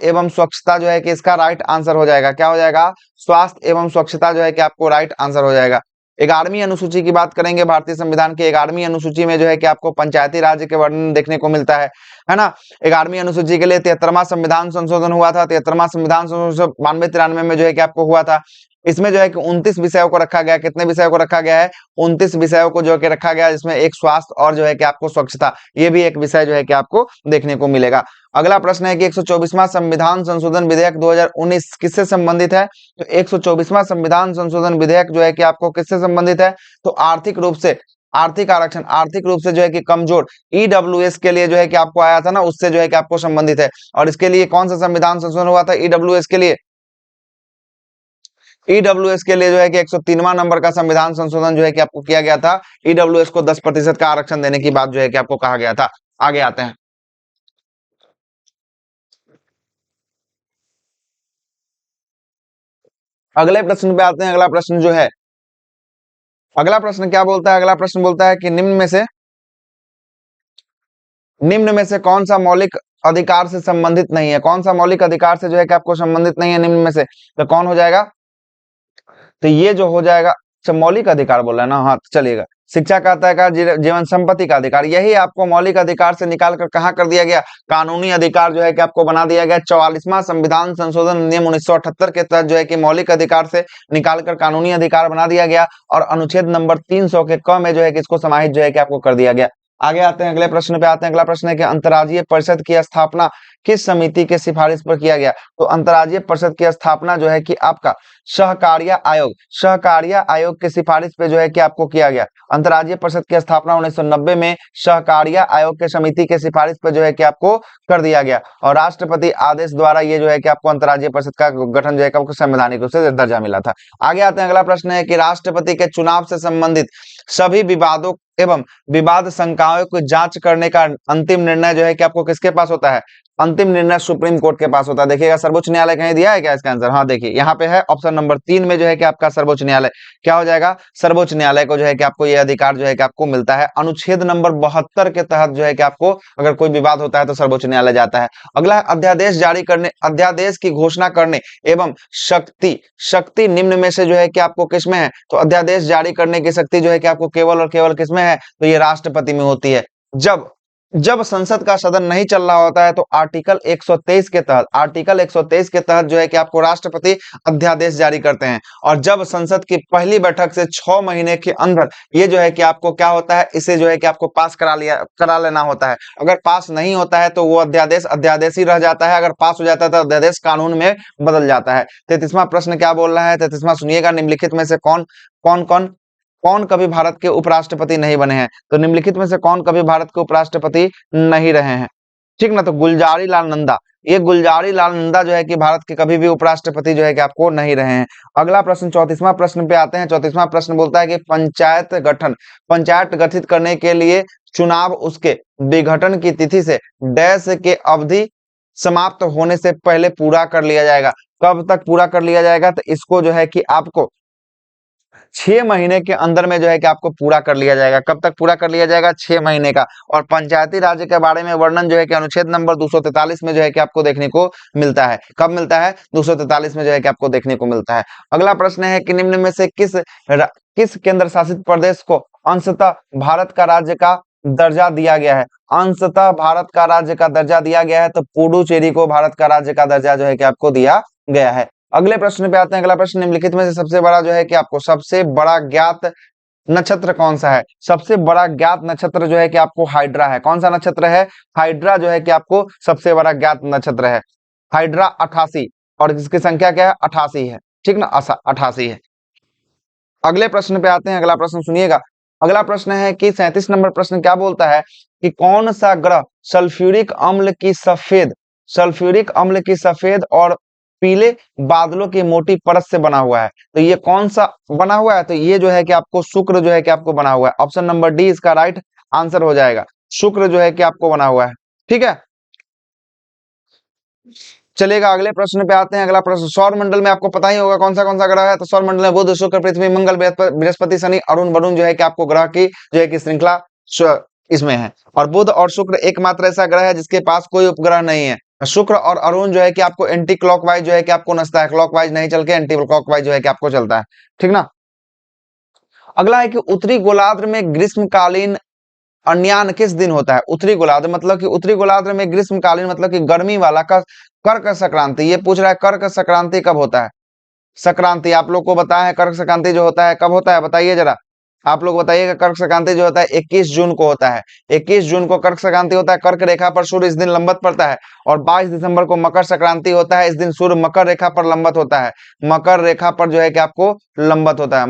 एवं स्वच्छता जो है कि इसका राइट आंसर हो जाएगा। क्या हो जाएगा? स्वास्थ्य एवं स्वच्छता जो है कि आपको राइट आंसर हो जाएगा। 11वीं अनुसूची की बात करेंगे, भारतीय संविधान की 11वीं अनुसूची में जो है कि आपको पंचायती राज्य के वर्णन देखने को मिलता है ना। 11वीं अनुसूची के लिए 73वां संविधान संशोधन हुआ था। 73वां संविधान संशोधन 92-93 में जो है कि आपको हुआ था। इसमें जो है कि 29 विषयों को रखा गया। कितने विषयों को रखा गया है? 29 विषयों को जो कि रखा गया, जिसमें एक स्वास्थ्य और जो है कि आपको स्वच्छता, ये भी एक विषय जो है कि आपको देखने को मिलेगा। अगला प्रश्न है कि 124वां संविधान संशोधन विधेयक 2019 किससे संबंधित है? तो 124वां संविधान संशोधन विधेयक जो है कि आपको किससे संबंधित है? तो आर्थिक रूप से आर्थिक रूप से जो है कि कमजोर ईडब्ल्यूएस के लिए जो है कि आपको आया था ना, उससे जो है कि आपको संबंधित है। और इसके लिए कौन सा संविधान संशोधन हुआ था? ईडब्ल्यूएस के लिए जो है कि 103वां नंबर का संविधान संशोधन जो है कि आपको किया गया था। ईडब्ल्यूएस को 10% का आरक्षण देने की बात जो है कि आपको कहा गया था। आगे आते हैं। अगले प्रश्न पे आते हैं। अगला प्रश्न क्या बोलता है? अगला प्रश्न बोलता है कि निम्न में से कौन सा मौलिक अधिकार से संबंधित नहीं है? कौन सा मौलिक अधिकार से जो है कि आपको संबंधित नहीं है निम्न में से? तो कौन हो जाएगा? तो ये जो हो जाएगा, अच्छा मौलिक अधिकार बोल रहा है ना, हाँ तो चलिएगा। शिक्षा का अधिकार, जीवन संपत्ति का अधिकार, यही आपको मौलिक अधिकार से निकाल कर कहाँ कर दिया गया? कानूनी अधिकार जो है कि आपको बना दिया गया। 44वां संविधान संशोधन नियम 1978 के तहत जो है कि मौलिक अधिकार से निकाल कर कानूनी अधिकार बना दिया गया। और अनुच्छेद नंबर 300 के क में जो है कि इसको समाहित जो है कि आपको कर दिया गया। आगे आते हैं, अगले प्रश्न पे आते हैं। अगला प्रश्न है कि अंतर्राज्यीय परिषद की स्थापना किस समिति के सिफारिश पर किया गया? तो अंतर्राज्यीय परिषद की स्थापना जो है कि आपका सहकारिता आयोग के सिफारिश पे जो है कि आपको किया गया। अंतर्राज्यीय परिषद की स्थापना 1990 में सहकारिता आयोग के समिति के सिफारिश पे जो है कि आपको कर दिया गया। और राष्ट्रपति आदेश द्वारा ये जो है कि आपको अंतर्राज्यीय परिषद का गठन जो है कि आपको संवैधानिक रूप से दर्जा मिला था। आगे आते हैं, अगला प्रश्न है कि राष्ट्रपति के चुनाव से संबंधित सभी विवादों एवं विवाद शंकाओं को जांच करने का अंतिम निर्णय जो है कि आपको किसके पास होता है? अंतिम निर्णय सुप्रीम कोर्ट के पास होता है। देखिएगा सर्वोच्च न्यायालय कहीं दिया है क्या इसका आंसर? हाँ देखिए यहाँ पे है ऑप्शन नंबर 3 में जो है कि आपका सर्वोच्च न्यायालय क्या हो जाएगा? सर्वोच्च न्यायालय को जो है कि आपको ये अधिकार जो है कि आपको मिलता है। अनुच्छेद नंबर 72 के तहत जो है कि आपको अगर कोई विवाद होता है तो सर्वोच्च न्यायालय जाता है। अगला अध्यादेश जारी करने, अध्यादेश की घोषणा करने एवं शक्ति, शक्ति निम्न में से जो है कि आपको किसमें है? तो अध्यादेश जारी करने की शक्ति जो है कि आपको केवल और केवल किसमें है? तो ये राष्ट्रपति में होती है। जब जब संसद का सदन नहीं चल रहा होता है तो आर्टिकल 123 के तहत, आर्टिकल 123 के तहत जो है कि आपको राष्ट्रपति अध्यादेश जारी करते हैं। और जब संसद की पहली बैठक से 6 महीने के अंदर ये जो है कि आपको क्या होता है? इसे जो है कि आपको पास करा लेना होता है। अगर पास नहीं होता है तो वो अध्यादेश अध्यादेश ही रह जाता है। अगर पास हो जाता है तो अध्यादेश कानून में बदल जाता है। 33वां प्रश्न क्या बोल रहा है? 33वां सुनिएगा, निम्नलिखित में से कौन कौन कौन कौन कभी भारत के उपराष्ट्रपति नहीं बने हैं? तो निम्नलिखित में से कौन कभी भारत के उपराष्ट्रपति नहीं रहे हैं? ठीक ना, तो गुलजारी लाल नंदा, ये गुलजारी लाल नंदा जो है कि भारत के कभी भी उपराष्ट्रपति जो है कि आपको नहीं रहे हैं। अगला प्रश्न 34वां प्रश्न पे आते हैं। 34वां प्रश्न बोलता है कि पंचायत गठन, पंचायत गठित करने के लिए चुनाव उसके विघटन की तिथि से डैश के अवधि समाप्त होने से पहले पूरा कर लिया जाएगा। कब तक पूरा कर लिया जाएगा? तो इसको जो है कि आपको 6 महीने के अंदर में जो है कि आपको पूरा कर लिया जाएगा। कब तक पूरा कर लिया जाएगा? 6 महीने का। और पंचायती राज के बारे में वर्णन जो है कि अनुच्छेद नंबर 243 में जो है कि आपको देखने को मिलता है। कब मिलता है? 243 में जो है कि आपको देखने को मिलता है। अगला प्रश्न है कि निम्न में से किस केंद्र शासित प्रदेश को अंशतः भारत का राज्य का दर्जा दिया गया है? अंशतः भारत का राज्य का दर्जा दिया गया है, तो पुडुचेरी को भारत का राज्य का दर्जा जो है कि आपको दिया गया है। अगले प्रश्न पे आते हैं। अगला प्रश्न, निम्नलिखित में से सबसे बड़ा जो है कि आपको सबसे बड़ा ज्ञात नक्षत्र कौन सा है? सबसे बड़ा ज्ञात नक्षत्र जो है कि आपको हाइड्रा है। कौन सा नक्षत्र है? हाइड्रा जो है कि आपको सबसे बड़ा ज्ञात नक्षत्र है। हाइड्रा 88, और जिसकी संख्या क्या है? 88 है। ठीक ना, 88 है। अगले प्रश्न पे आते हैं। अगला प्रश्न सुनिएगा। अगला प्रश्न है कि 37 नंबर प्रश्न क्या बोलता है कि कौन सा ग्रह सल्फ्यूरिक अम्ल की सफेद, सल्फ्यूरिक अम्ल की सफेद और पीले बादलों की मोटी परत से बना हुआ है? तो ये कौन सा बना हुआ है? तो ये जो है कि आपको शुक्र जो है कि आपको बना हुआ है। ऑप्शन नंबर डी इसका राइट आंसर हो जाएगा। शुक्र जो है कि आपको बना हुआ है। ठीक है, चलेगा अगले प्रश्न पे आते हैं। अगला प्रश्न, सौर मंडल में आपको पता ही होगा कौन सा ग्रह है? तो सौर मंडल में बुध, शुक्र, पृथ्वी, मंगल, बृहस्पति, शनि, अरुण, वरुण जो है कि आपको ग्रह की जो है कि श्रृंखला इसमें है। और बुध और शुक्र एकमात्र ऐसा ग्रह है जिसके पास कोई उपग्रह नहीं है। शुक्र और अरुण जो है कि आपको एंटी क्लॉकवाइज जो है कि आपको नचता है, क्लॉकवाइज नहीं चल के एंटी क्लॉकवाइज जो है कि आपको चलता है। ठीक ना। अगला है कि उत्तरी गोलार्ध में ग्रीष्मकालीन अन्यान किस दिन होता है? उत्तरी गोलार्ध मतलब कि उत्तरी गोलार्ध में ग्रीष्मकालीन मतलब कि गर्मी वाला का कर्क संक्रांति, ये पूछ रहा है कर्क संक्रांति कब होता है? संक्रांति आप लोग को बताया है, कर्क संक्रांति जो होता है कब होता है बताइए जरा, आप लोग बताइएगा। कर्क संक्रांति जो होता है 21 जून को होता है। 21 जून को कर्क संक्रांति होता है। कर्क रेखा पर सूर्य इस दिन लंबत पड़ता है। और 22 दिसंबर को मकर संक्रांति होता है। इस दिन सूर्य मकर रेखा पर लंबत होता है। मकर रेखा पर जो है कि आपको लंबत होता है,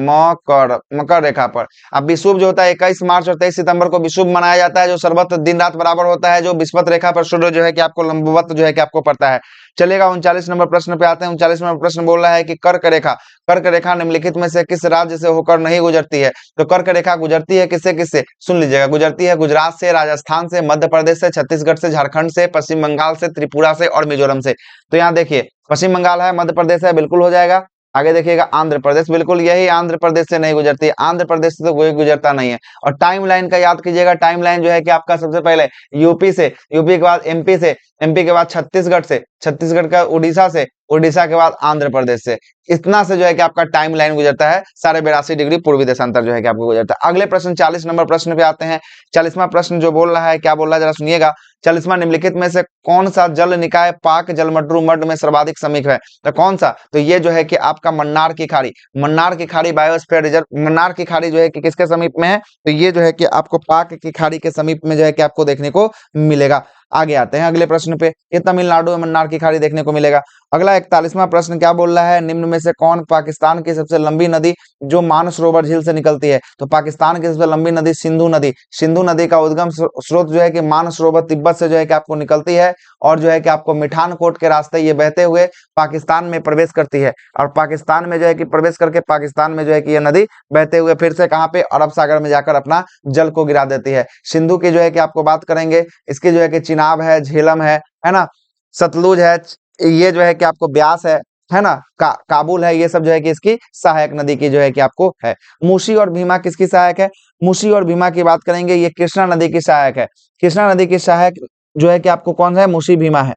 मकर रेखा पर। अब विषुव जो होता है 21 मार्च और 23 सितंबर को विषुव मनाया जाता है, जो सर्वत्र दिन रात बराबर होता है, जो विषुवत रेखा पर सूर्य जो है कि आपको लंबवत जो है कि आपको पड़ता है। चलेगा 39 नंबर प्रश्न पे आते हैं। 39 नंबर प्रश्न बोल रहा है कि कर्क रेखा निम्नलिखित में से किस राज्य से होकर नहीं गुजरती है? तो कर्क रेखा गुजरती है किससे किससे? सुन लीजिएगा, गुजरती है गुजरात से, राजस्थान से, मध्य प्रदेश से, छत्तीसगढ़ से, झारखंड से, पश्चिम बंगाल से, त्रिपुरा से और मिजोरम से। तो यहाँ देखिए पश्चिम बंगाल है, मध्य प्रदेश है, बिल्कुल हो जाएगा। आगे देखिएगा आंध्र प्रदेश, बिल्कुल यही आंध्र प्रदेश से नहीं गुजरती है, आंध्र प्रदेश से तो कोई गुजरता नहीं है। और टाइमलाइन का याद कीजिएगा, टाइमलाइन जो है कि आपका सबसे पहले यूपी से, यूपी के बाद एमपी से, एमपी के बाद छत्तीसगढ़ से, छत्तीसगढ़ का उड़ीसा से, उड़ीसा के बाद आंध्र प्रदेश से। इतना से जो है कि आपका टाइम लाइन गुजरता है, 82.5 डिग्री पूर्वी देशांतर जो है कि आपको गुजरता है। अगले प्रश्न 40 नंबर प्रश्न पे आते हैं। 40वां प्रश्न जो बोल रहा है, क्या बोल रहा है जरा सुनिएगा। 40वां, निम्नलिखित में से कौन सा जल निकाय पाक जलमंडू मड में सर्वाधिक समीप है? तो कौन सा? तो ये जो है कि आपका मन्नार की खाड़ी, मन्नार की खाड़ी बायोस्फीयर रिजर्व, मन्नार की खाड़ी जो है कि किसके समीप में है? तो ये जो है कि आपको पाक की खाड़ी के समीप में जो है कि आपको देखने को मिलेगा। आगे आते हैं अगले प्रश्न पे, ये तमिलनाडु में मन्नार की खाड़ी देखने को मिलेगा। अगला 41वां प्रश्न क्या बोल रहा है, निम्न में से कौन पाकिस्तान की सबसे लंबी नदी जो मानसरोवर झील से निकलती है? तो पाकिस्तान की सबसे लंबी नदी सिंधु नदी। सिंधु नदी का उद्गम स्रोत जो है कि मानसरोवर तिब्बत से जो है कि आपको निकलती है और जो है कि आपको मिठानकोट के रास्ते ये बहते हुए पाकिस्तान में प्रवेश करती है और पाकिस्तान में जो है कि प्रवेश करके पाकिस्तान में जो है कि ये नदी बहते हुए फिर से कहाँ पे अरब सागर में जाकर अपना जल को गिरा देती है। सिंधु की जो है कि आपको बात करेंगे, इसकी जो है कि चिनाब है, झेलम है ना, सतलुज है, ये जो है कि आपको ब्यास है ना, काबुल है, ये सब जो है कि इसकी सहायक नदी की जो है कि आपको है। मूसी और भीमा किसकी सहायक है? मूसी और भीमा की बात करेंगे, ये कृष्णा नदी की सहायक है। कृष्णा नदी की सहायक जो है कि आपको कौन सा है? मूसी भीमा है।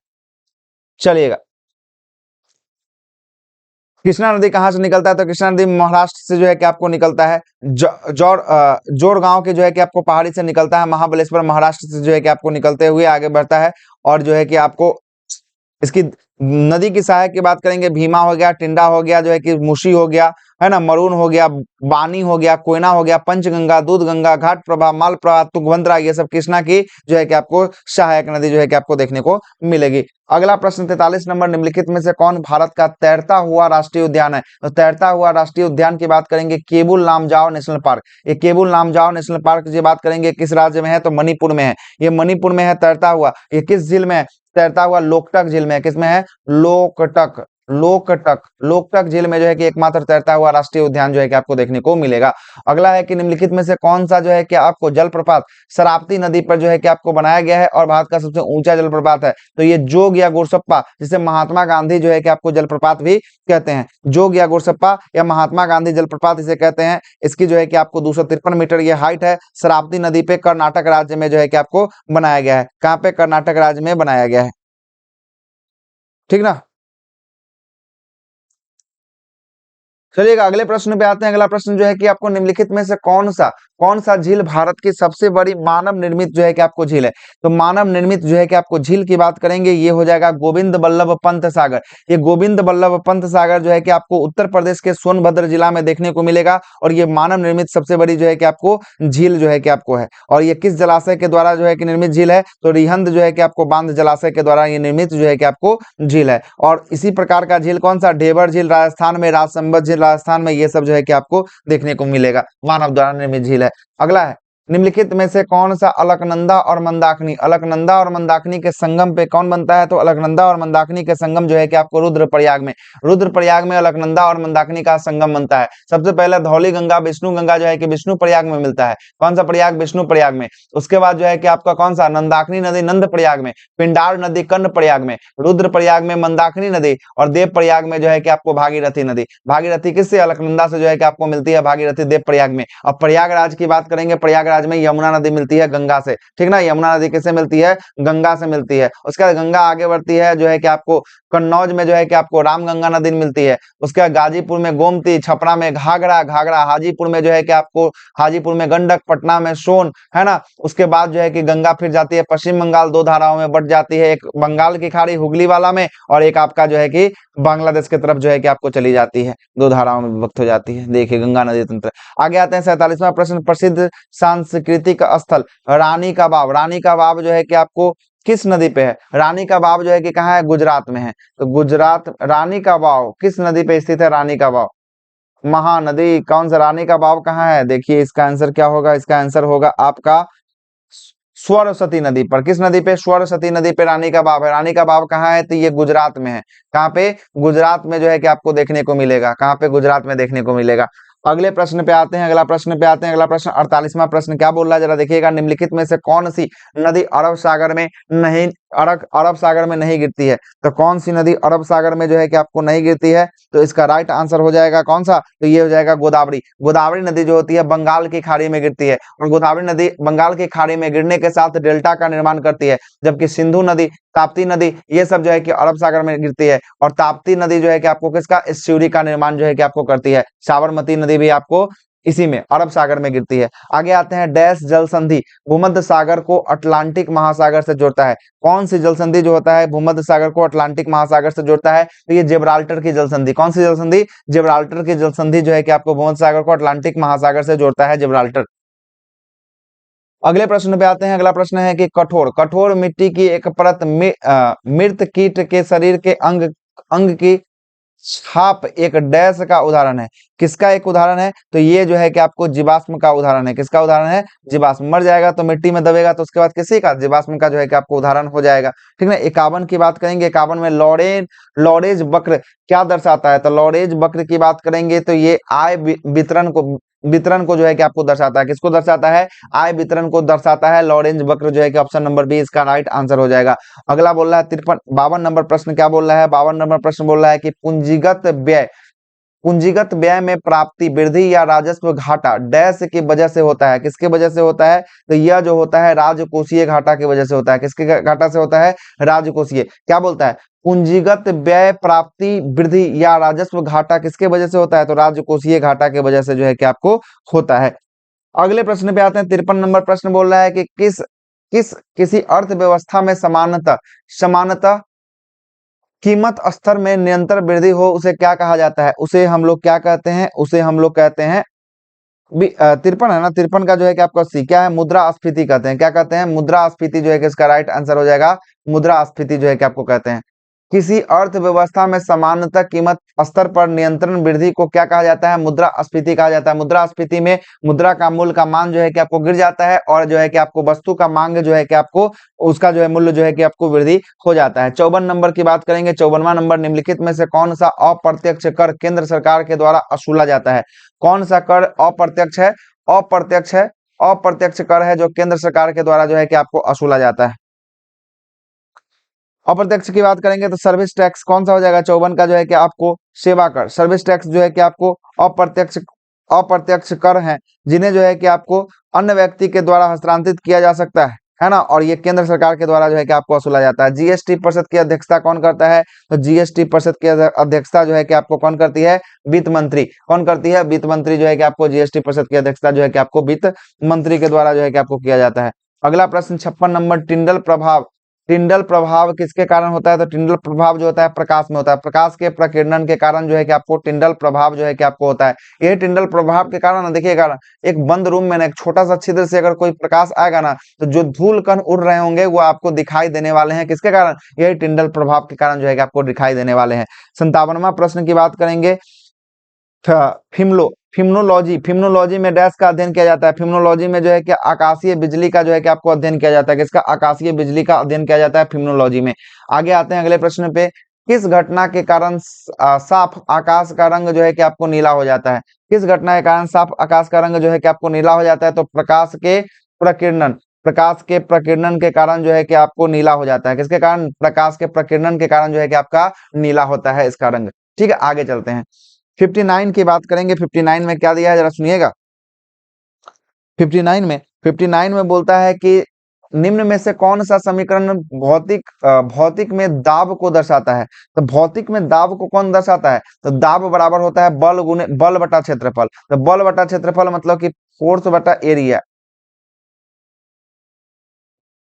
चलिएगा, कृष्णा नदी कहाँ से निकलता है? तो कृष्णा नदी महाराष्ट्र से जो है कि आपको निकलता है, जोर गांव के जो है कि आपको पहाड़ी से निकलता है, महाबलेश्वर महाराष्ट्र से जो है कि आपको निकलते हुए आगे बढ़ता है और जो है कि आपको इसकी नदी की सहायक की बात करेंगे, भीमा हो गया, टिंडा हो गया, जो है कि मुशी हो गया, है ना, मरून हो गया, बानी हो गया, कोयना हो गया, पंचगंगा, दूध गंगा, घाट प्रभा, माल प्रभा, तुंगभद्रा, ये सब कृष्णा की जो है कि आपको सहायक नदी जो है कि आपको देखने को मिलेगी। अगला प्रश्न 43 नंबर, निम्नलिखित में से कौन भारत का तैरता हुआ राष्ट्रीय उद्यान है? तो तैरता हुआ राष्ट्रीय उद्यान की बात करेंगे, केबुल लामजाओ नेशनल पार्क। ये केबुल लामजाओ नेशनल पार्क की बात करेंगे, किस राज्य में है? तो मणिपुर में है। ये मणिपुर में है तैरता हुआ। ये किस झील में है? तैरता हुआ लोकटक झील में। किसमें है? लोकटक। लोकटक झील में जो है कि एकमात्र तैरता हुआ राष्ट्रीय उद्यान जो है कि आपको देखने को मिलेगा। अगला है कि निम्नलिखित में से कौन सा जो है कि आपको जलप्रपात शरावती नदी पर जो है कि आपको बनाया गया है और भारत का सबसे ऊंचा जलप्रपात है? तो ये जोग या गुरसप्पा, जिसे महात्मा गांधी जो है कि आपको जलप्रपात भी कहते हैं, जोग या गुरसप्पा या महात्मा गांधी जलप्रपात इसे कहते हैं। इसकी जो है कि आपको 253 मीटर ये हाइट है। शरावती नदी पे कर्नाटक राज्य में जो है कि आपको बनाया गया है। कहाँ पे? कर्नाटक राज्य में बनाया गया है। ठीक ना। चलिएगा, अगले प्रश्न पे आते हैं। अगला प्रश्न जो है कि आपको निम्नलिखित में से कौन सा झील भारत की सबसे बड़ी मानव निर्मित जो है कि आपको झील है? तो मानव निर्मित जो है कि आपको झील की बात करेंगे, ये हो जाएगा गोविंद बल्लभ पंत सागर। ये गोविंद बल्लभ पंत सागर जो है कि आपको उत्तर प्रदेश के सोनभद्र जिला में देखने को मिलेगा और ये मानव निर्मित सबसे बड़ी जो है कि आपको झील जो है कि आपको है। और ये किस जलाशय के द्वारा जो है कि निर्मित झील है? तो रिहंद जो है कि आपको बांध जलाशय के द्वारा ये निर्मित जो है कि आपको झील है। और इसी प्रकार का झील कौन सा? ढेबर झील राजस्थान में, राजसंबत झील राजस्थान में, ये सब जो है कि आपको देखने को मिलेगा, मानव द्वारा निर्मित झील है। अगला है, निम्नलिखित में से कौन सा अलकनंदा और मंदाकिनी, अलकनंदा और मंदाकिनी के संगम पे कौन बनता है? तो अलकनंदा और मंदाकिनी के संगम जो है कि आपको रुद्रप्रयाग में अलकनंदा और मंदाकिनी का संगम बनता है। सबसे पहले धौली गंगा विष्णु गंगा जो है कि विष्णु प्रयाग में मिलता है। कौन सा प्रयाग? विष्णु प्रयाग में। उसके बाद जो है कि आपका कौन सा? नंदाकिनी नदी नंद प्रयाग में, पिंडार नदी कर्ण प्रयाग में, रुद्र प्रयाग में मंदाकिनी नदी और देव प्रयाग में जो है कि आपको भागीरथी नदी। भागीरथी किससे? अलकनंदा से जो है कि आपको मिलती है भागीरथी देव प्रयाग में। और प्रयागराज की बात करेंगे, प्रयागराज में यमुना नदी मिलती है गंगा से। ठीक ना, यमुना नदी किससे मिलती है? गंगा से मिलती है। उसके बाद गंगा आगे बढ़ती है जो है कि आपको कन्नौज में जो है कि आपको रामगंगा नदी मिलती है। उसके बाद गाजीपुर में गोमती, छपरा में घाघरा, हाजीपुर में जो है कि आपको हाजीपुर में गंडक, पटना में सोन, है ना। उसके बाद जो है कि गंगा फिर जाती है पश्चिम बंगाल, दो धाराओं में बढ़ जाती है, एक बंगाल की खाड़ी हुगली वाला में और एक आपका जो है कि बांग्लादेश की तरफ जो है कि आपको चली जाती है, दो धाराओं में विभक्त हो जाती है। देखिए गंगा नदी तंत्र। आगे आते हैं 47वां प्रश्न, प्रसिद्ध सांस्कृतिक स्थल रानी का बाव। रानी का बाव जो है कि आपको किस नदी पे है? रानी का बाव जो है कि कहाँ है? गुजरात में है। तो गुजरात, रानी का बाव किस नदी पे स्थित है? रानी का बाव महानदी। कौन सा? रानी का बाव कहाँ है? देखिए इसका आंसर क्या होगा? इसका आंसर होगा आपका स्वरसती नदी पर। किस नदी पे? स्वरसती नदी पे रानी का बाव है। रानी का बाव कहाँ है? तो ये गुजरात में है। कहाँ पे? गुजरात में जो है कि आपको देखने को मिलेगा। कहाँ पे? गुजरात में देखने को मिलेगा। अगले प्रश्न पे आते हैं। अगला प्रश्न पे आते हैं। अगला प्रश्न 48वां प्रश्न क्या बोल रहा है जरा देखिएगा। निम्नलिखित में से कौन सी नदी अरब सागर में नहीं, अरब सागर में नहीं गिरती है? तो कौन सी नदी अरब सागर में जो है कि आपको नहीं गिरती है? तो इसका राइट आंसर हो जाएगा कौन सा? तो ये हो जाएगा गोदावरी। गोदावरी नदी जो होती है बंगाल की खाड़ी में गिरती है और गोदावरी नदी बंगाल की खाड़ी में गिरने के साथ डेल्टा का निर्माण करती है, जबकि सिंधु नदी, ताप्ती नदी, ये सब जो है कि अरब सागर में गिरती है। और ताप्ती नदी जो है कि आपको किसका? एस्चुरी का निर्माण जो है कि आपको करती है। साबरमती नदी भी आपको इसी में अरब सागर में गिरती है। आगे आते हैं, डैश जल संधि भूमध्य सागर को अटलांटिक महासागर से जोड़ता है। कौन सी जल संधि जो होता है भूमध्य सागर को अटलांटिक महासागर से जोड़ता है? तो ये जिब्राल्टर की जल संधि। कौन सी जल संधि? जिब्राल्टर की जल संधि जो है कि आपको भूमध्य सागर को अटलांटिक महासागर से जोड़ता है, जिब्राल्टर। अगले प्रश्न पे आते हैं। अगला प्रश्न है कि कठोर मिट्टी की एक परत मृत कीट के शरीर के अंग अंग की छाप एक डैश का उदाहरण है। किसका एक उदाहरण है? तो ये जो है कि आपको जीवाश्म का उदाहरण है। किसका उदाहरण है? जीवाश्म। मर जाएगा तो मिट्टी में दबेगा तो उसके बाद किसी का? जीवाश्म का जो है कि आपको उदाहरण हो जाएगा। ठीक है। 51 की बात करेंगे। 51 में लॉरेंज वक्र क्या दर्शाता है? तो लॉरेंज वक्र की बात करेंगे तो ये आय वितरण को जो है कि आपको दर्शाता है। किसको दर्शाता है? आय वितरण को दर्शाता है लॉरेंज वक्र, जो है कि ऑप्शन नंबर बी इसका राइट आंसर हो जाएगा। अगला बोल रहा है 52 नंबर प्रश्न क्या बोल रहा है? 52 नंबर प्रश्न बोल रहा है कि पूंजीगत व्यय में प्राप्ति वृद्धि या राजस्व घाटा डैश की वजह से होता है। किसके वजह से होता है? तो यह जो होता है राजकोषीय घाटा की वजह से होता है। किसके घाटा से होता है? राजकोषीय। क्या बोलता है? पूंजीगत व्यय प्राप्ति वृद्धि या राजस्व घाटा किसके वजह से होता है? तो राजकोषीय घाटा की वजह से जो है कि आपको होता है। अगले प्रश्न पे आते हैं। 53 नंबर प्रश्न बोल रहा है कि किसी अर्थव्यवस्था में समानतः कीमत स्तर में निरंतर वृद्धि हो उसे क्या कहा जाता है? उसे हम लोग क्या कहते हैं? उसे हम लोग कहते हैं 53 है ना, 53 का जो है कि आपका सी क्या है? मुद्रास्फीति कहते हैं। क्या कहते हैं? मुद्रास्फीति जो है कि इसका राइट आंसर हो जाएगा। मुद्रास्फीति जो है कि आपको कहते हैं। किसी अर्थव्यवस्था में समानतः कीमत स्तर पर नियंत्रण वृद्धि को क्या कहा जाता है? मुद्रास्फीति कहा जाता है। मुद्रास्फीति में मुद्रा का मूल्य का मान जो है कि आपको गिर जाता है और जो है कि आपको वस्तु का मांग जो है कि आपको उसका जो है मूल्य जो है कि आपको वृद्धि हो जाता है। 54 नंबर की बात करेंगे। 54वां नंबर, निम्नलिखित में से कौन सा अप्रत्यक्ष कर केंद्र सरकार के द्वारा वसूला जाता है? कौन सा कर अप्रत्यक्ष है? अप्रत्यक्ष कर है जो केंद्र सरकार के द्वारा जो है कि आपको वसूला जाता है। अप्रत्यक्ष की बात करेंगे तो सर्विस टैक्स कौन सा हो जाएगा? 54 का जो है कि आपको सेवा कर। सर्विस टैक्स जो है कि आपको अप्रत्यक्ष कर हैं जिन्हें जो है कि आपको अन्य व्यक्ति के द्वारा हस्तांतरित किया जा सकता है ना, और ये केंद्र सरकार के द्वारा जो है कि आपको वसूला जाता है। जीएसटी परिषद की अध्यक्षता कौन करता है? तो जीएसटी परिषद की अध्यक्षता जो है कि आपको कौन करती है? वित्त मंत्री। कौन करती है? वित्त मंत्री जो है कि आपको जीएसटी परिषद की अध्यक्षता जो है कि आपको वित्त मंत्री के द्वारा जो है कि आपको किया जाता है। अगला प्रश्न 56 नंबर, टिंडल प्रभाव किसके कारण होता है? तो टिंडल प्रभाव जो होता है प्रकाश में होता है। प्रकाश के प्रकीर्णन के कारण जो है कि आपको टिंडल प्रभाव जो है कि आपको होता है। यह टिंडल प्रभाव के कारण देखिएगा, एक बंद रूम में ना एक छोटा सा छिद्र से अगर कोई प्रकाश आएगा ना तो जो धूल कण उड़ रहे होंगे वो आपको दिखाई देने वाले हैं। किसके कारण? यही टिंडल प्रभाव के कारण जो है कि आपको दिखाई देने वाले हैं। 57वां प्रश्न की बात करेंगे। फिम्नोलॉजी में डैश का अध्ययन किया जाता है। फिम्नोलॉजी में जो है कि आकाशीय बिजली का जो है कि आपको अध्ययन किया जाता है। किसका? आकाशीय बिजली का अध्ययन किया जाता है फिम्नोलॉजी में। आगे आते हैं अगले प्रश्न पे। किस घटना के कारण साफ आकाश का रंग जो है कि आपको नीला हो जाता है? किस घटना के कारण साफ आकाश का रंग जो है कि आपको नीला हो जाता है? तो प्रकाश के प्रकीर्णन के कारण जो है कि आपको नीला हो जाता है। किसके कारण? प्रकाश के प्रकीर्णन के कारण जो है कि आपका नीला होता है इसका रंग। ठीक है, आगे चलते हैं। 59 की बात करेंगे। 59 में क्या दिया है जरा सुनिएगा। 59 में बोलता है कि निम्न में से कौन सा समीकरण भौतिक में दाब को दर्शाता है? तो भौतिक में दाब को कौन दर्शाता है? तो दाब बराबर होता है बल बटा क्षेत्रफल। तो बल बटा क्षेत्रफल मतलब कि फोर्स बटा एरिया।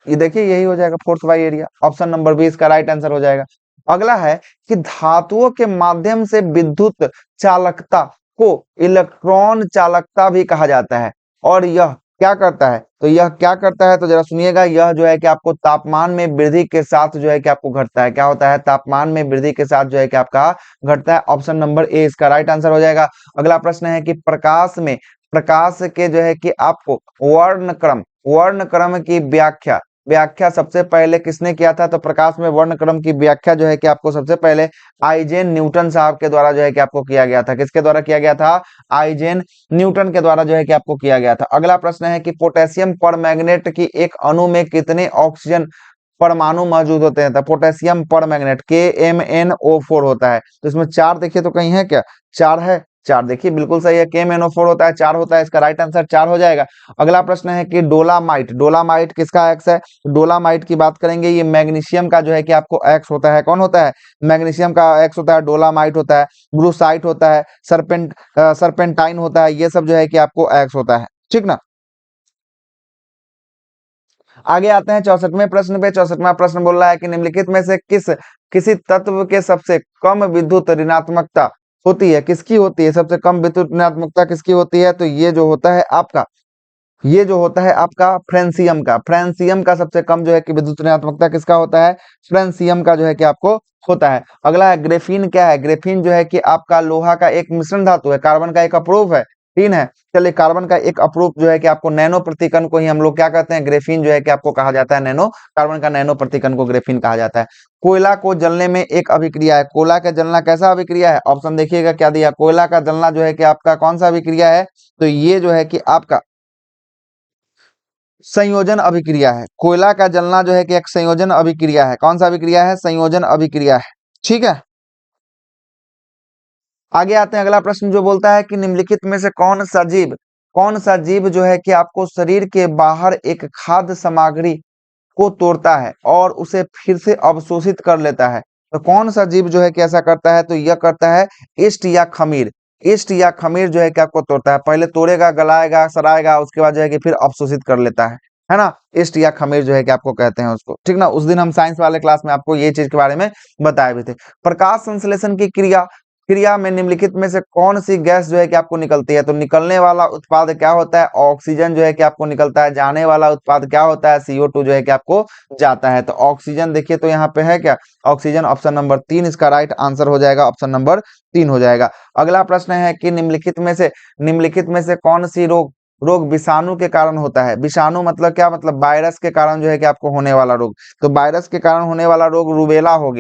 ये देखिए यही हो जाएगा, force by area. Option number B इसका राइट आंसर हो जाएगा। अगला है कि धातुओं के माध्यम से विद्युत चालकता को इलेक्ट्रॉन चालकता भी कहा जाता है। और यह क्या करता है? तो यह क्या करता है? तो जरा सुनिएगा। यह जो है कि आपको तापमान में वृद्धि के साथ जो है कि आपको घटता है। क्या होता है? तापमान में वृद्धि के साथ जो है कि आपका घटता है। ऑप्शन नंबर ए इसका राइट आंसर हो जाएगा। अगला प्रश्न है कि प्रकाश के जो है कि आपको वर्ण क्रम की व्याख्या सबसे पहले किसने किया था? तो प्रकाश में वर्ण क्रम की व्याख्या जो है कि आपको सबसे पहले आइजेन न्यूटन साहब के द्वारा जो है कि आपको किया गया था। किसके द्वारा किया गया था? आइजेन न्यूटन के द्वारा जो है कि आपको किया गया था। अगला प्रश्न है कि पोटेशियम परमैंगनेट की एक अणु में कितने ऑक्सीजन परमाणु मौजूद होते हैं? तो पोटेशियम परमैंगनेट KMnO4 होता है। तो इसमें 4 देखिए तो कहीं है क्या? 4 है। 4 देखिए बिल्कुल सही है। KMnO4 होता है, 4 होता है। इसका राइट आंसर 4 हो जाएगा। अगला प्रश्न है कि डोलामाइट किसका एक्स है? डोलामाइट की बात करेंगे। ये मैग्नीशियम का जो है कि आपको एक्स होता है। कौन होता है? मैग्नीशियम का एक्स होता है। डोलामाइट होता है, ब्रूसाइट होता है, सरपेंटाइन होता है। ये सब जो है कि आपको एक्स होता है। ठीक ना। आगे आते हैं 64वें प्रश्न पे। 64वां प्रश्न बोल रहा है कि निम्नलिखित में से किसी तत्व के सबसे कम विद्युत ऋणात्मकता होती है? किसकी होती है सबसे कम विद्युत ऋणात्मकता? किसकी होती है? तो ये जो होता है आपका ये जो होता है आपका फ्रेंसियम का सबसे कम जो है कि विद्युत ऋणात्मकता किसका होता है, फ्रेंसियम का जो है कि आपको होता है। अगला है ग्रेफीन, क्या है ग्रेफीन जो है कि आपका लोहा का एक मिश्रण धातु है, कार्बन का एक अपरूप है, तीन है। चलिए कार्बन का एक अपरूप जो है कि आपको नैनो प्रतिकन को ही हम लोग क्या कहते हैं, ग्रेफीन जो है कि आपको कहा जाता है नैनो, कार्बन का नैनो प्रतिकन को ग्रेफीन कहा जाता है। कोयला को जलने में एक अभिक्रिया है, कोयला का जलना कैसा अभिक्रिया है, ऑप्शन देखिएगा क्या दिया, कोयला का जलना जो है कि आपका कौन सा अभिक्रिया है, तो ये जो है कि आपका संयोजन अभिक्रिया है। कोयला का जलना जो है कि एक संयोजन अभिक्रिया है, कौन सा अभिक्रिया है, संयोजन अभिक्रिया है, ठीक है। आगे आते हैं, अगला प्रश्न जो बोलता है कि निम्नलिखित में से कौन सा जीव जो है कि आपको शरीर के बाहर एक खाद्य सामग्री को तोड़ता है और उसे फिर से अवशोषित कर लेता है, तो कौन सा जीव जो है कि ऐसा करता है, तो यह करता है ईस्ट या खमीर। ईस्ट या खमीर जो है कि आपको तोड़ता है, पहले तोड़ेगा, गलाएगा, सड़ाएगा, उसके बाद जो है कि फिर अवशोषित कर लेता है ना। ईस्ट या खमीर जो है कि आपको कहते हैं उसको, ठीक ना। उस दिन हम साइंस वाले क्लास में आपको ये चीज के बारे में बताए भी थे। प्रकाश संश्लेषण की क्रिया क्रिया में निम्नलिखित में से कौन सी गैस जो है कि आपको निकलती है, तो निकलने वाला उत्पाद क्या होता है, ऑक्सीजन जो है कि आपको निकलता है, जाने वाला उत्पाद क्या होता है, CO2 जो है कि आपको जाता है। तो ऑक्सीजन देखिए तो यहाँ पे है क्या, ऑक्सीजन, ऑप्शन नंबर 3 इसका राइट आंसर हो जाएगा, ऑप्शन नंबर 3 हो जाएगा। अगला प्रश्न है कि निम्नलिखित में से कौन सी रोग रोग विषाणु के कारण होता है। विषाणु मतलब क्या, मतलब वायरस के कारण जो है कि आपको होने वाला रोग, तो वायरस के कारण होने वाला रोग रूबेला हो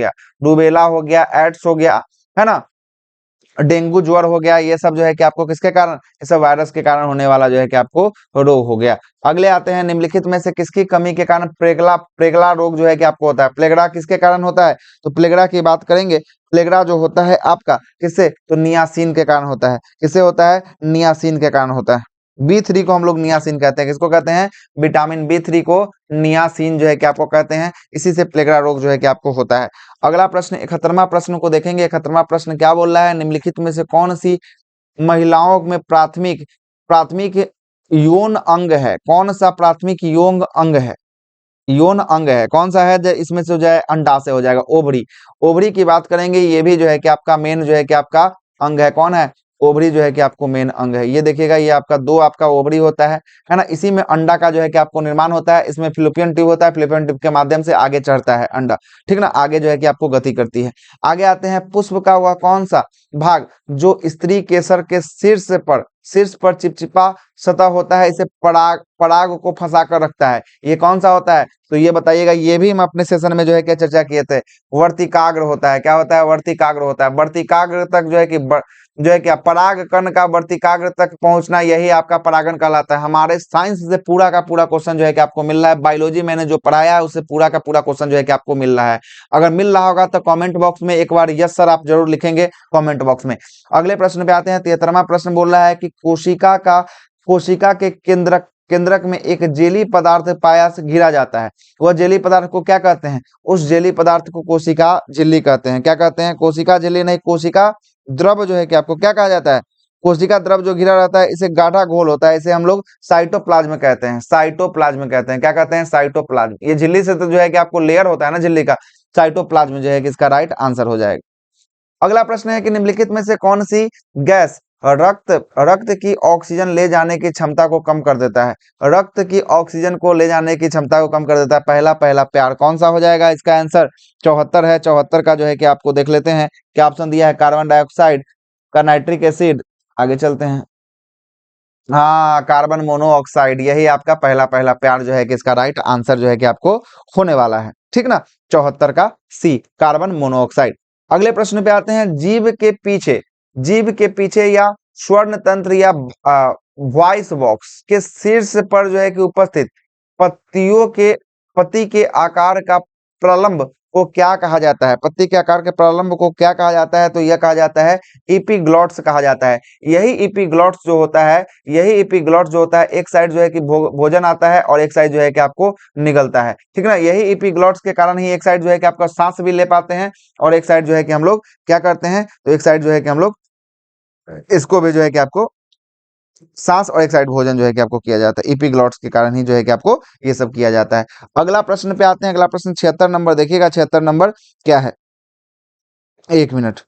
गया, एड्स हो गया, है ना, डेंगू ज्वर हो गया, ये सब जो है कि आपको किसके कारण, ये सब वायरस के कारण होने वाला जो है कि आपको रोग हो गया। अगले आते हैं, निम्नलिखित में से किसकी कमी के कारण प्लेगला रोग जो है कि आपको होता है, प्लेगड़ा किसके कारण होता है, तो प्लेगड़ा की बात करेंगे, प्लेगड़ा जो होता है आपका किससे, तो नियासिन के कारण होता है, किससे होता है, नियासिन के कारण होता है। B3 को हम लोग नियासिन कहते हैं, किसको कहते हैं, विटामिन B3 को नियासिन जो है कि आपको कहते हैं, इसी से प्लेगरा रोग जो है कि आपको होता है। अगला प्रश्न 71वां प्रश्न को देखेंगे। 71वां प्रश्न क्या बोल रहा है, निम्नलिखित में से कौन सी महिलाओं में प्राथमिक प्राथमिक यौन अंग है, कौन सा प्राथमिक यौन अंग है, कौन सा है, इसमें से हो जाए अंडा से हो जाएगा ओवरी। ओवरी की बात करेंगे, ये भी जो है कि आपका मेन जो है कि आपका अंग है, कौन है, ओवरी जो है कि आपको मेन अंग है। ये देखिएगा, ये आपका दो आपका ओवरी होता है ना, इसी में अंडा का जो है कि आपको निर्माण होता है, इसमें फिलिपियन ट्यूब होता है, फिलिपियन ट्यूब के माध्यम से आगे चढ़ता है अंडा, ठीक ना, आगे जो है कि आपको गति करती है। आगे आते हैं, पुष्प का वह कौन सा भाग जो स्त्री केसर के शीर्ष पर चिपचिपा सतह होता है, इसे पराग पराग को फंसा कर रखता है, ये कौन सा होता है, तो ये बताइएगा। ये भी हम अपने सेशन में जो है क्या चर्चा किए थे, वर्तिकाग्र होता है, क्या होता है, वर्तिकाग्र होता है। वर्तिकाग्र तक जो है कि जो है क्या, पराग कण का वर्तिकाग्र तक पहुंचना, यही आपका परागण कहलाता है। हमारे साइंस से पूरा का पूरा क्वेश्चन जो है कि आपको मिल रहा है, बायोलॉजी मैंने जो पढ़ाया है उससे पूरा का पूरा क्वेश्चन जो है कि आपको मिल रहा है। अगर मिल रहा होगा तो कमेंट बॉक्स में एक बार यस सर आप जरूर लिखेंगे कमेंट बॉक्स में। अगले प्रश्न पे आते हैं। 73वां प्रश्न बोल रहा है कि कोशिका के केंद्रक में एक जेली पदार्थ पाया से घिरा जाता है, वह जेली पदार्थ को क्या कहते हैं, उस जेली पदार्थ को कोशिका झिल्ली कहते हैं। क्या कहते हैं, कोशिका झिल्ली नहीं, कोशिका द्रव जो है कि आपको क्या कहा जाता है, कोशिका द्रव जो घिरा रहता है, इसे गाढ़ा घोल होता है, इसे हम लोग साइटोप्लाज्म कहते हैं, साइटोप्लाज्म कहते हैं, क्या कहते हैं, साइटोप्लाज्म। ये झिल्ली से तो जो है कि आपको लेयर होता है ना झिल्ली का, साइटोप्लाज्म जो है कि इसका राइट आंसर हो जाएगा। अगला प्रश्न है कि निम्नलिखित में से कौन सी गैस रक्त की ऑक्सीजन ले जाने की क्षमता को कम कर देता है, रक्त की ऑक्सीजन को ले जाने की क्षमता को कम कर देता है। पहला प्यार कौन सा हो जाएगा, इसका आंसर 74 है। 74 का जो है कि आपको देख लेते हैं क्या ऑप्शन दिया है, कार्बन डाइऑक्साइड का नाइट्रिक एसिड, आगे चलते हैं, हाँ कार्बन मोनोऑक्साइड, यही आपका पहला प्यार जो है कि इसका राइट आंसर जो है कि आपको होने वाला है, ठीक ना, 74 का सी कार्बन मोनोऑक्साइड। अगले प्रश्न पे आते हैं, जीव के पीछे या स्वर्ण तंत्र या वॉइस बॉक्स के शीर्ष पर जो है कि उपस्थित पत्तियों के पत्ती के आकार का प्रलंब को क्या कहा जाता है, पत्ती के आकार के प्रलंब को क्या कहा जाता है, तो यह कहा जाता है एपिग्लॉट्स कहा जाता है। यही एपिग्लॉट्स जो होता है एक साइड जो है कि भोजन आता है और एक साइड जो है कि आपको निगलता है, ठीक ना। यही एपिग्लॉट्स के कारण ही एक साइड जो है कि आपका सांस भी ले पाते हैं और एक साइड जो है कि हम लोग क्या करते हैं, तो एक साइड जो है कि हम लोग इसको भी जो है कि आपको सांस और एक साइड भोजन जो है कि आपको किया जाता है, एपिग्लॉट्स के कारण ही जो है कि आपको ये सब किया जाता है। अगला प्रश्न पे आते हैं। अगला प्रश्न 76 नंबर देखिएगा, 76 नंबर क्या है, एक मिनट,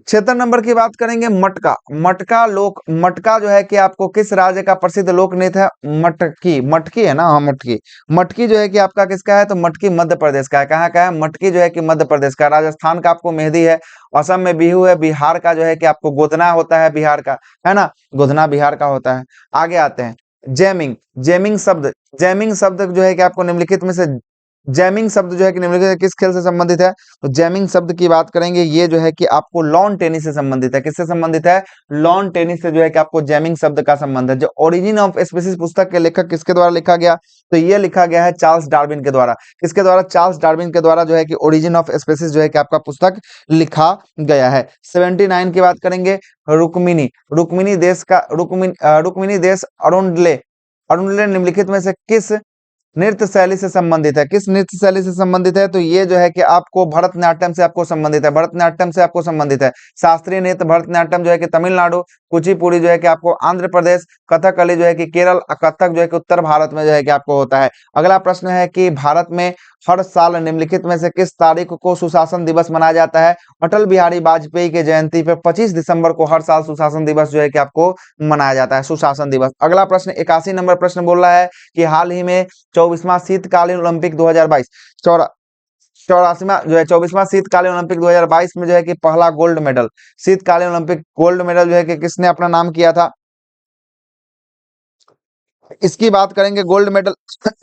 76 नंबर की बात करेंगे मटका। मटका जो है कि आपको किस राज्य का प्रसिद्ध लोक नृत्य है? मटकी, मटकी है ना, हाँ मटकी। मटकी जो है कि आपका किसका है? तो मटकी मध्य प्रदेश का है। कहाँ का है? मटकी जो है कि मध्य प्रदेश का। राजस्थान का आपको मेहंदी है। असम में बिहू है। बिहार का जो है कि आपको गोधना होता है, बिहार का, है ना, गोधना बिहार का होता है। आगे आते हैं, जैमिंग। जैमिंग शब्द जो है कि आपको निम्नलिखित में से, जैमिंग शब्द जो है कि निम्नलिखित में किस खेल से संबंधित है? तो जैमिंग शब्द की बात करेंगे, ये जो है कि आपको लॉन टेनिस से संबंधित है। किससे संबंधित है? लॉन टेनिस से जो है कि आपको जैमिंग शब्द का संबंध है। जो ओरिजिन ऑफ स्पीसीज पुस्तक के लेखक किसके द्वारा लिखा गया? तो ये लिखा गया है चार्ल्स डार्विन के द्वारा। किसके द्वारा? चार्ल्स डार्विन के द्वारा जो है कि ओरिजिन ऑफ स्पीसीज जो है कि आपका पुस्तक लिखा गया है। 79 की बात करेंगे, रुक्मिणी। रुक्मिणी देश अरुणले निम्नलिखित में से किस नृत्य शैली से संबंधित है? किस नृत्य शैली से संबंधित है? तो ये जो है कि आपको भरतनाट्यम से आपको संबंधित है। भरतनाट्यम से आपको संबंधित है। शास्त्रीय नृत्य भरतनाट्यम जो है कि तमिलनाडु, कुचिपुड़ी जो है कि आपको आंध्र प्रदेश, कथकली जो है कि केरल, कथक जो है कि उत्तर भारत में जो है कि आपको होता है। अगला प्रश्न है कि भारत में हर साल निम्नलिखित में से किस तारीख को सुशासन दिवस मनाया जाता है? अटल बिहारी वाजपेयी के जयंती पर 25 दिसंबर को हर साल सुशासन दिवस जो है कि आपको मनाया जाता है, सुशासन दिवस। अगला प्रश्न 81 नंबर प्रश्न बोल रहा है कि हाल ही में 24वां शीतकालीन ओलंपिक 2022, चौरासीवा जो है 24वां शीतकालीन ओलंपिक 2022 में जो है कि पहला गोल्ड मेडल, शीतकालीन ओलंपिक गोल्ड मेडल जो है कि किसने अपना नाम किया था? इसकी बात करेंगे गोल्ड मेडल।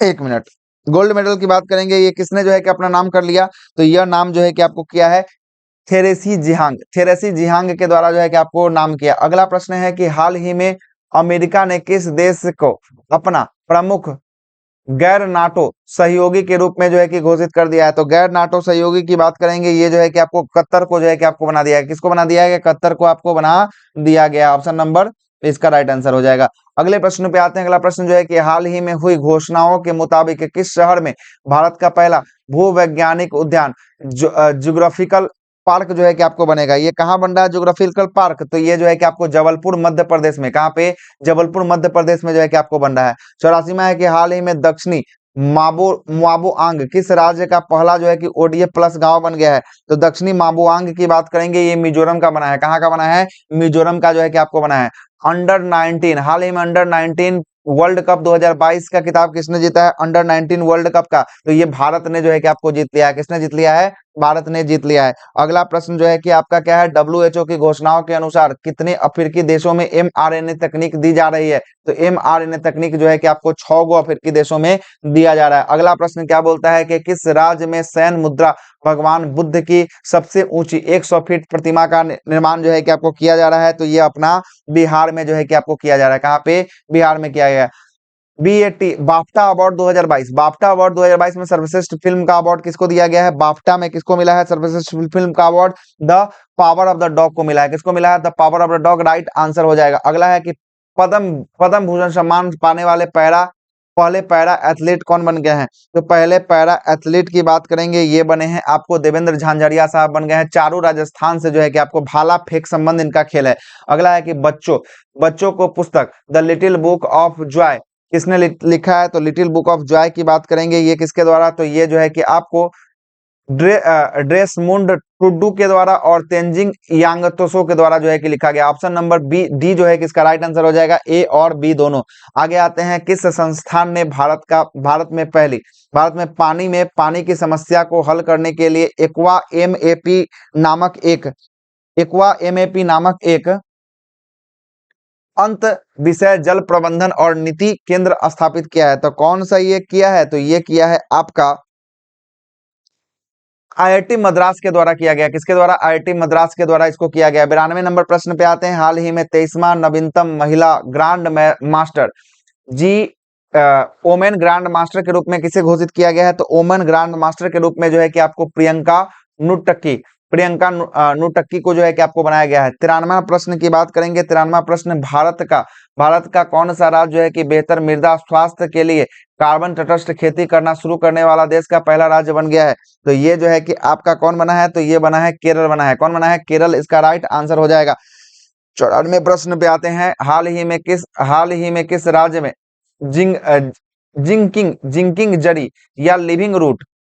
एक मिनट, गोल्ड मेडल की बात करेंगे, ये किसने जो है कि अपना नाम कर लिया? तो यह नाम जो है कि आपको किया है थेरेसी जिहांग के द्वारा जो है कि आपको नाम किया। अगला प्रश्न है कि हाल ही में अमेरिका ने किस देश को अपना प्रमुख गैर नाटो सहयोगी के रूप में जो है कि घोषित कर दिया है? तो गैर नाटो सहयोगी की बात करेंगे, ये जो है कि आपको कतर को जो है कि आपको बना दिया है। किसको बना दिया है? कतर को आपको बना दिया गया। ऑप्शन नंबर इसका राइट आंसर हो जाएगा। अगले प्रश्न पे आते हैं। अगला प्रश्न जो है कि हाल ही में हुई घोषणाओं के मुताबिक किस शहर में भारत का पहला भूवैज्ञानिक उद्यान ज्योग्राफिकल पार्क जो है कि आपको बनेगा? ये कहाँ बन रहा है ज्योग्राफिकल पार्क? तो ये जो है कि आपको जबलपुर मध्य प्रदेश में, कहाँ पे? जबलपुर मध्य प्रदेश में जो है कि आपको बन रहा है। 84वां है कि हाल ही में दक्षिणी माबोआंग किस राज्य का पहला जो है कि ओडीएफ प्लस गांव बन गया है? तो दक्षिणी माबोआंग की बात करेंगे, ये मिजोरम का बना है। कहाँ का बना है? मिजोरम का जो है कि आपको बना है। अंडर 19, हाल ही में अंडर 19 वर्ल्ड कप 2022 का खिताब किसने जीता है? अंडर 19 वर्ल्ड कप का तो ये भारत ने जो है कि आपको जीत लिया है। किसने जीत लिया है? भारत ने जीत लिया है। अगला प्रश्न जो है कि आपका क्या है? डब्ल्यूएचओ की घोषणाओं के अनुसार कितने अफ्रीकी देशों में एमआरएनए तकनीक दी जा रही है? तो एमआरएनए तकनीक जो है कि आपको 6 गो अफ्रीकी देशों में दिया जा रहा है। अगला प्रश्न क्या बोलता है कि किस राज्य में सैन मुद्रा भगवान बुद्ध की सबसे ऊंची 100 फीट प्रतिमा का निर्माण जो है कि आपको किया जा रहा है? तो ये अपना बिहार में जो है कि आपको किया जा रहा है। कहाँ पे? बिहार में किया गया। BAT BAFTA award 2022, BAFTA award 2022 में सर्वश्रेष्ठ फिल्म का अवार्ड किसको दिया गया है? बाफ्टा में किसको मिला है सर्वश्रेष्ठ फिल्म का award? The power of the dog को मिला है। किसको मिला है? The power of the dog right answer हो जाएगा। अगला है कि पद्म भूषण सम्मान पाने वाले पहले पैरा एथलीट कौन बन गए हैं? तो पहले पैरा एथलीट की बात करेंगे, ये बने हैं आपको देवेंद्र झांझरिया साहब बन गए हैं। चारों राजस्थान से जो है कि आपको भाला फेंक संबंध इनका खेल है। अगला है कि बच्चों को पुस्तक the little book of Joy किसने लिखा है? तो लिटिल बुक ऑफ जॉय की बात करेंगे, ये किसके द्वारा? तो ये जो है कि आपको ड्रेसमुंड टुडू के द्वारा और तेंजिंग यांगत्सो के द्वारा जो है कि लिखा गया। ऑप्शन नंबर बी डी जो है कि इसका राइट आंसर हो जाएगा, ए और बी दोनों। आगे आते हैं, किस संस्थान ने भारत में पानी की समस्या को हल करने के लिए एक्वा एमएपी नामक एक अंत विषय जल प्रबंधन और नीति केंद्र स्थापित किया है? तो कौन सा ये किया है? तो ये किया है आपका आईआईटी मद्रास के द्वारा किया गया। किसके द्वारा? आईआईटी मद्रास के द्वारा इसको किया गया। 92 नंबर प्रश्न पे आते हैं। हाल ही में 23वां नवीनतम महिला ग्रांड मास्टर जी ओमेन ग्रांड मास्टर के रूप में किसे घोषित किया गया है? तो ओमेन ग्रांड मास्टर के रूप में जो है कि आपको प्रियंका नुटक्की को जो है कि आपको बनाया गया है। 93वां प्रश्न की बात करेंगे। 93वां प्रश्न, भारत का कौन सा राज्य जो है कि बेहतर मृदा स्वास्थ्य के लिए कार्बन तटस्थ खेती करना शुरू करने वाला देश का पहला राज्य बन गया है? तो ये जो है कि आपका कौन बना है? तो ये बना है केरल बना है। कौन बना है? केरल इसका राइट आंसर हो जाएगा। 94वें प्रश्न पे आते हैं। हाल ही में किस राज्य में जिंकिंग जड़ी या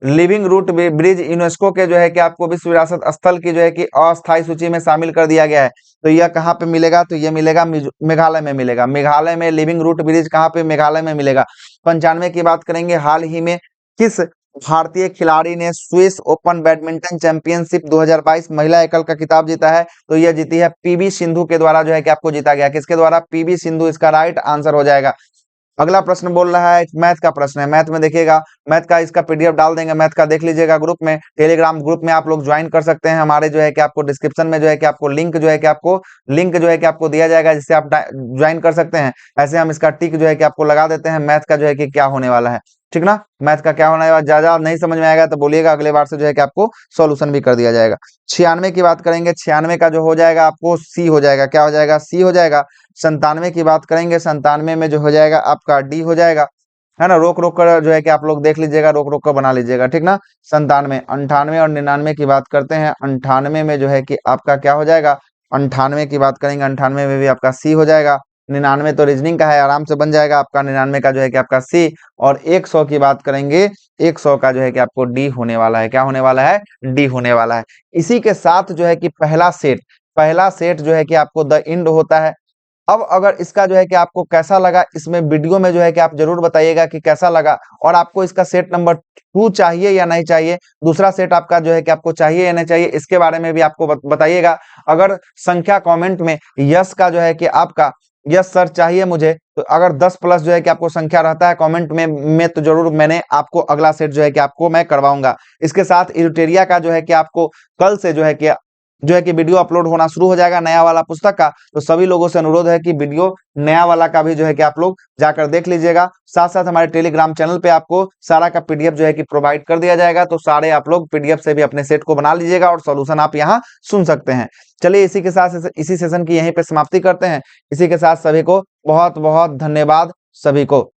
लिविंग रूट ब्रिज यूनेस्को के जो है कि आपको विश्व विरासत स्थल की जो है कि अस्थायी सूची में शामिल कर दिया गया है। तो यह कहाँ पे मिलेगा? तो यह मिलेगा मेघालय में मिलेगा। मेघालय में लिविंग रूट ब्रिज कहाँ पे? मेघालय में मिलेगा। 95 की बात करेंगे, हाल ही में किस भारतीय खिलाड़ी ने स्विस ओपन बैडमिंटन चैंपियनशिप 2022 महिला एकल का खिताब जीता है? तो यह जीती है पीवी सिंधु के द्वारा जो है कि आपको जीता गया। किसके द्वारा? पीवी सिंधु इसका राइट आंसर हो जाएगा। अगला प्रश्न बोल रहा है, मैथ का प्रश्न है। मैथ में देखिएगा, मैथ का इसका पीडीएफ डाल देंगे, मैथ का देख लीजिएगा ग्रुप में, टेलीग्राम ग्रुप में आप लोग ज्वाइन कर सकते हैं हमारे। जो है कि आपको डिस्क्रिप्शन में जो है कि आपको लिंक जो है कि आपको दिया जाएगा, जिससे आप ज्वाइन कर सकते हैं। ऐसे हम इसका टिक जो है कि आपको लगा देते हैं, मैथ का जो है कि क्या होने वाला है, ठीक ना। मैथ का क्या होने वाला, ज्यादा नहीं समझ में आएगा तो बोलिएगा, अगले बार से जो है कि आपको सॉल्यूशन भी कर दिया जाएगा। 96 की बात करेंगे, 96 का जो हो जाएगा आपको सी हो जाएगा। क्या हो जाएगा? सी हो जाएगा। 97 की बात करेंगे, 97 में जो हो जाएगा आपका डी हो जाएगा, है ना। रोक रोक कर जो है कि आप लोग देख लीजिएगा, रोक रोक कर बना लीजिएगा, ठीक ना। 97, 98 और 99 की बात करते हैं। 98 में जो है कि आपका क्या हो जाएगा? 98 की बात करेंगे, 98 में भी आपका सी हो जाएगा। 99 तो रीजनिंग का है, आराम से बन जाएगा आपका। 99 का जो है कि आपका सी। और 100 की बात करेंगे, 100 का जो है कि आपको डी होने वाला है। क्या होने वाला है? डी होने वाला है। इसी के साथ जो है कि पहला सेट जो है कि आपको द इंड होता है। अब अगर इसका जो है कि आपको कैसा लगा, इसमें वीडियो में जो है कि आप जरूर बताइएगा कि कैसा लगा, और आपको इसका सेट नंबर 2 चाहिए या नहीं चाहिए, दूसरा सेट आपका जो है कि आपको चाहिए या नहीं चाहिए, इसके बारे में भी आपको बताइएगा। अगर संख्या कमेंट में यस का जो है कि आपका यस सर चाहिए मुझे, तो अगर 10 प्लस जो है कि आपको संख्या रहता है कमेंट में तो जरूर मैंने आपको अगला सेट जो है कि आपको मैं करवाऊंगा। इसके साथ इरिटेरिया का जो है कि आपको कल से जो है कि वीडियो अपलोड होना शुरू हो जाएगा, नया वाला पुस्तक का। तो सभी लोगों से अनुरोध है कि वीडियो नया वाला का भी जो है कि आप लोग जाकर देख लीजिएगा। साथ साथ हमारे टेलीग्राम चैनल पे आपको सारा का पीडीएफ जो है कि प्रोवाइड कर दिया जाएगा, तो सारे आप लोग पीडीएफ से भी अपने सेट को बना लीजिएगा और सॉल्यूशन आप यहाँ सुन सकते हैं। चलिए इसी के साथ इसी सेशन की यहीं पे समाप्ति करते हैं। इसी के साथ सभी को बहुत बहुत धन्यवाद। सभी को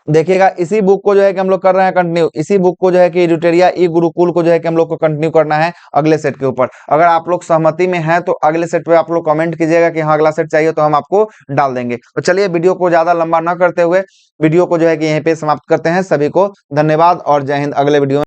देखिएगा, इसी बुक को जो है कि हम लोग कर रहे हैं कंटिन्यू। इसी बुक को जो है कि इरिटेरिया ई गुरुकुल को जो है कि हम लोग को कंटिन्यू करना है अगले सेट के ऊपर। अगर आप लोग सहमति में हैं तो अगले सेट पे आप लोग कमेंट कीजिएगा कि हाँ अगला सेट चाहिए, तो हम आपको डाल देंगे। तो चलिए वीडियो को ज्यादा लंबा न करते हुए वीडियो को जो है कि यहीं पे समाप्त करते हैं। सभी को धन्यवाद और जय हिंद। अगले वीडियो